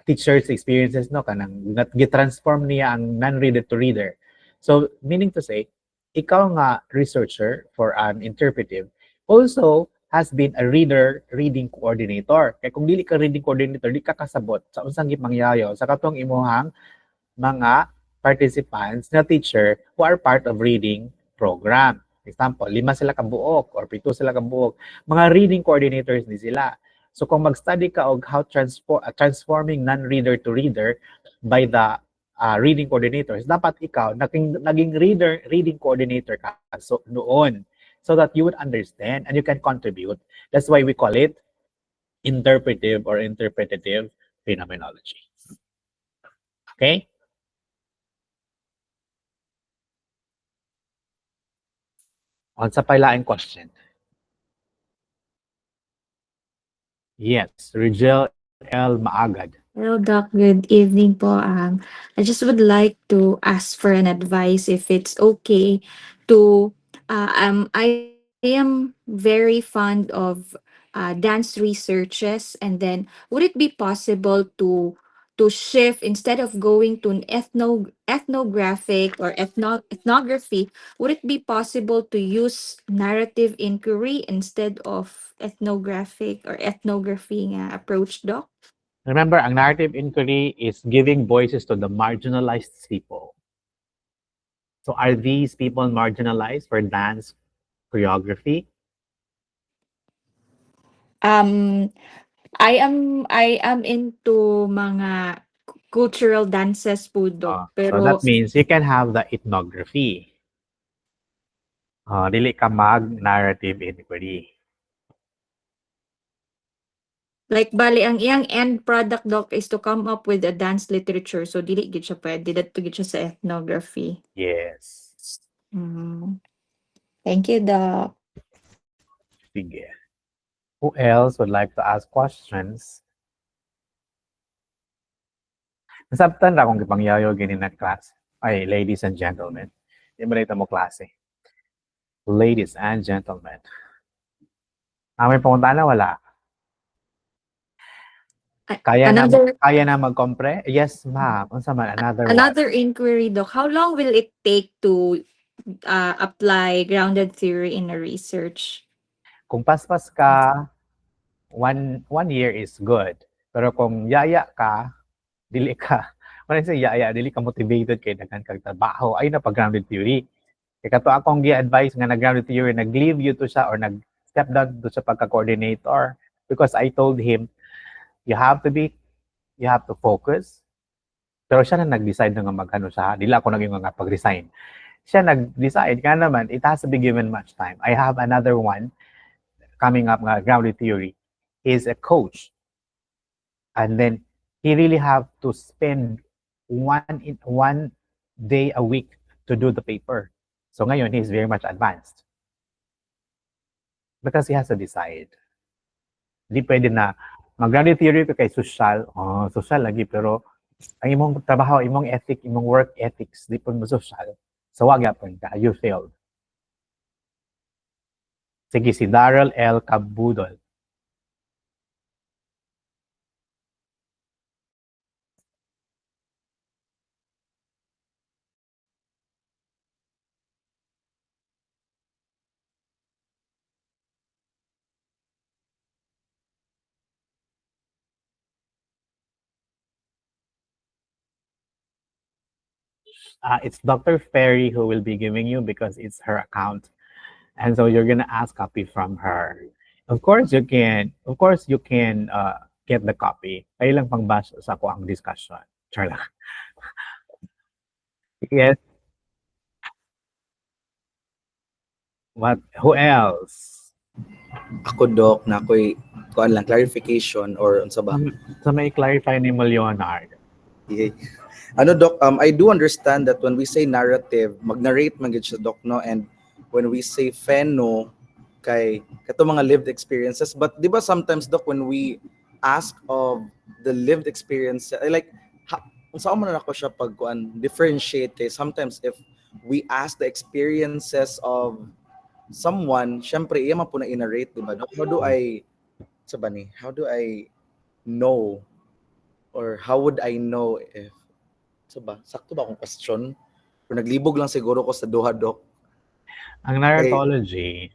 teacher's experiences, no, kanang get-transform niya ang non-reader to reader. So, meaning to say, ikaw nga researcher for an interpretive also has been a reading coordinator. Kaya kung dili ka reading coordinator, di ka kasabot sa unsang gipangyayo sa katong imuhang mga participants na teacher who are part of reading program. For example, 5 sila kabuok or 7 sila kabuok. Mga reading coordinators ni sila. So kung mag-study ka og how transforming non-reader to reader by the reading coordinators, dapat ikaw naging reading coordinator ka so noon, so that you would understand and you can contribute. That's why we call it interpretive or interpretative phenomenology. Okay? Unsa pa laing question? Yes, Rigel L. Maagad. Hello, Doc. Good evening po. I just would like to ask for an advice if it's okay to, I am very fond of dance researches, and then would it be possible to shift instead of going to an ethnographic or ethnography? Would it be possible to use narrative inquiry instead of ethnographic or ethnography approach, Doc? Remember, ang narrative inquiry is giving voices to the marginalized people. So are these people marginalized for dance choreography? I am into mga cultural dances po, Doc. So Pero that means you can have the ethnography. Dili ka mag-narrative inquiry. like bali ang iyang end product, Doc, is to come up with a dance literature. So dili gid siya pwede dito gid siya sa ethnography. Yes. Thank you, Doc. Sige. Who else would like to ask questions? Nasabtan ra kung gipangyayo gini na class. Ay, ladies and gentlemen. Di mo mo klase. Ladies and gentlemen. May pumunta na wala. Kaya na mag-compre? Yes, ma'am. Unsa man another one? Another inquiry, Doc. How long will it take to apply grounded theory in a research? Kung paspas ka, one year is good. Pero kung yaya ka, dili ka. When I say yaya, dili ka motivated kay daghan kag trabaho, ay na pag-grounded theory. Kaya kato akong gi-advise nga nag-grounded theory, nag-leave you to siya or nag-step down to sa pagka-coordinator. Because I told him, you have to focus. Pero siya na nag-decide na nga mag-ano siya. Dili ako naging nga pag-resign. Siya nag-decide nga naman, it has to be given much time. I have another one coming up nga grounded theory. He's a coach. And then he really have to spend one day a week to do the paper. So ngayon, he's very much advanced. Because he has to decide. Di pwede na mag-grounded theory ka kay social. Social lagi, pero ang imong trabaho, imong ethic, imong work ethics, di po mo social. So wag yapon ka, you failed. Sige, si Darrell L. Cabudol. It's Dr. Ferry who will be giving you because it's her account. And so you're gonna ask copy from her. Of course you can get the copy. Kayo lang pang bash sa ako ang discussion. Char lang. Yes. Who else? Ako, Doc, na ako'y kuan lang clarification or unsa ba? So may clarify ni mo, Leonard. Yeah. Ano, Doc, I do understand that when we say narrative, mag-narrate man gid siya, Doc, no? And when we say pheno, kay kato mga lived experiences, but di ba sometimes, Doc, when we ask of the lived experience, like saan man ako siya pagkuan differentiate sometimes if we ask the experiences of someone, syempre iya man po na i-narrate, di ba? How do I know, or how would I know if sakto ba akong question? Or naglibog lang siguro ko sa duha, Doc. Ang narratology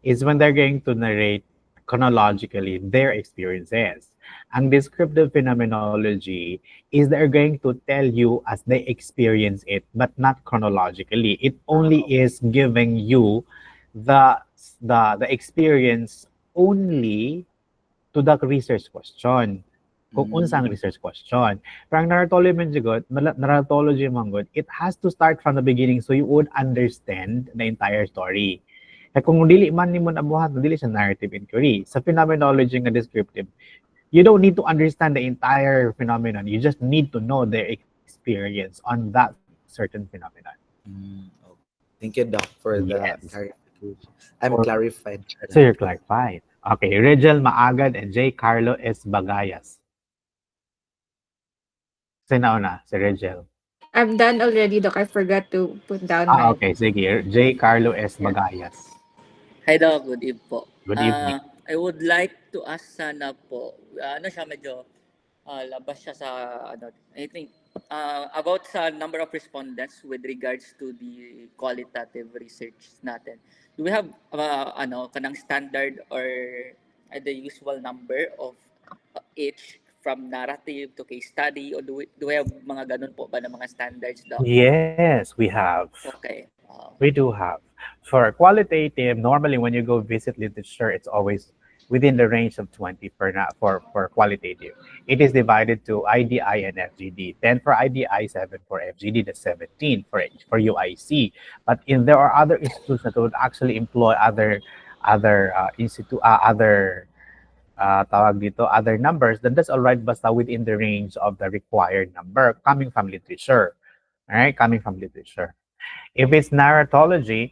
is when they're going to narrate chronologically their experiences. Ang descriptive phenomenology is they're going to tell you as they experience it, but not chronologically. It only is giving you the experience only to the research question. Kung unsang research question. Pero ang narratology man, it has to start from the beginning so you would understand the entire story. Kaya kung dili man nimo nabuhat, dili siya narrative inquiry. Sa phenomenology nga descriptive, You don't need to understand the entire phenomenon. You just need to know their experience on that certain phenomenon. Okay. Thank you, Doc, for the Yes. clarification. I'm Or- clarified. So you're clarified. Okay, Rigel Maagad and J. Carlo S. Bagayas. Sino na? Si Rigel. I'm done already, Doc. I forgot to put down my. Okay, sige. J. Carlo S. Yeah. Bagayas. Hi Doc, good eve po. Good evening. I would like to ask sana po, ano siya medyo labas siya sa ano, I think about sa number of respondents with regards to the qualitative research natin. Do we have ano kanang standard or the usual number of each from narrative to case study or do we have mga ganun po ba na mga standards Doc? Yes, we have. Okay. We do have. For qualitative, normally when you go visit literature, it's always within the range of 20 for qualitative. It is divided to IDI and FGD. 10 for IDI, 7 for FGD, that's 17 for UIC. But there are other institutions that would actually employ other tawag dito, other numbers, then that's all right basta within the range of the required number coming from literature. All right, coming from literature. If it's narratology,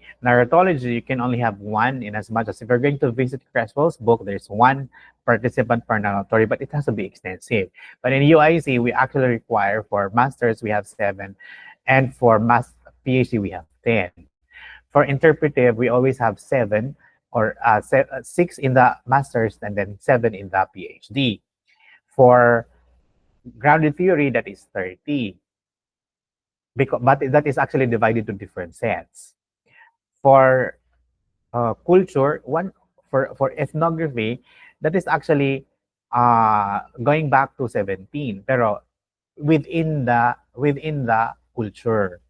you can only have one in as much as if you're going to visit Creswell's book, there's one participant per narratory, but it has to be extensive. But in UIC, we actually require for masters, we have 7, and for PhD, we have 10. For interpretive, we always have 7 or 6 in the masters and then 7 in the PhD. For grounded theory, that is 30. But that is actually divided to different sets. For culture, one for ethnography, that is actually going back to 17, pero within the culture.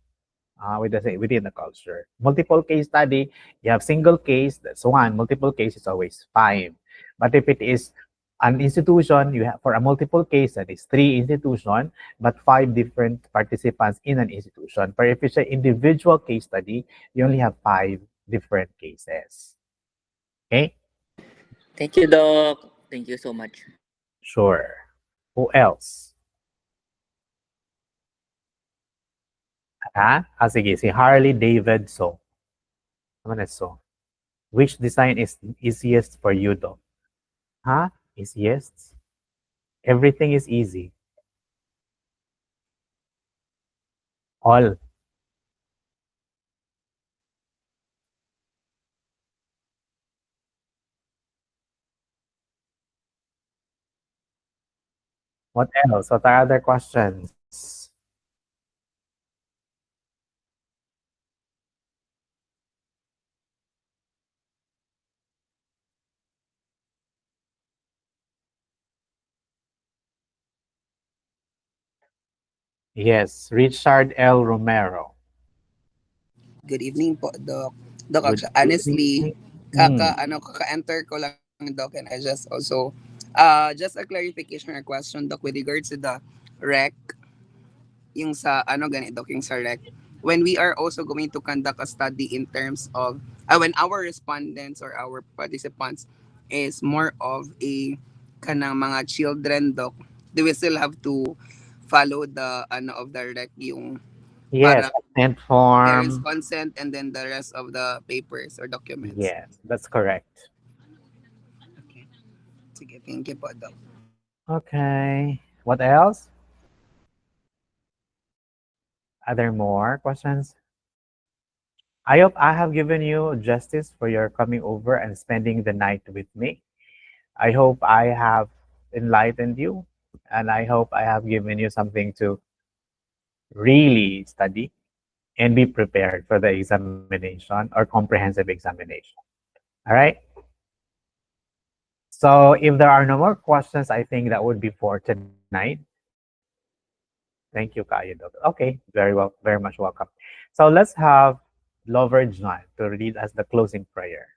Within the culture. Multiple case study, you have single case, that's 1. Multiple case is always 5. But if it is an institution, you have for a multiple case, that is 3 institution, but 5 different participants in an institution. But if it's an individual case study, you only have 5 different cases. Okay? Thank you Doc. Thank you so much. Sure. Who else? Sige, si Harley David So. Naman na So. Which design is easiest for you, though? Easiest? Everything is easy. All. What else? What are other questions? Yes, Richard L. Romero. Good evening po, Doc. Doc, Good honestly, evening. kaka-enter ko lang, Doc, and I just also, just a clarification or question, Doc, with regards to the rec, yung sa, ganit, Doc, yung sa rec. When we are also going to conduct a study in terms of, when our respondents or our participants is more of a, kanang mga children, Doc, do we still have to follow the, of the rec, yung, Yes, consent form. there is consent and then the rest of the papers or documents. Yes, that's correct. Okay. Sige, thank you po, Doc. Okay. What else? Are there more questions? I hope I have given you justice for your coming over and spending the night with me. I hope I have enlightened you, and I hope I have given you something to really study and be prepared for the examination or comprehensive examination. All right? So if there are no more questions, I think that would be for tonight. Thank you, Kaya. Okay, very well, very much welcome. So let's have Lover John to read us the closing prayer.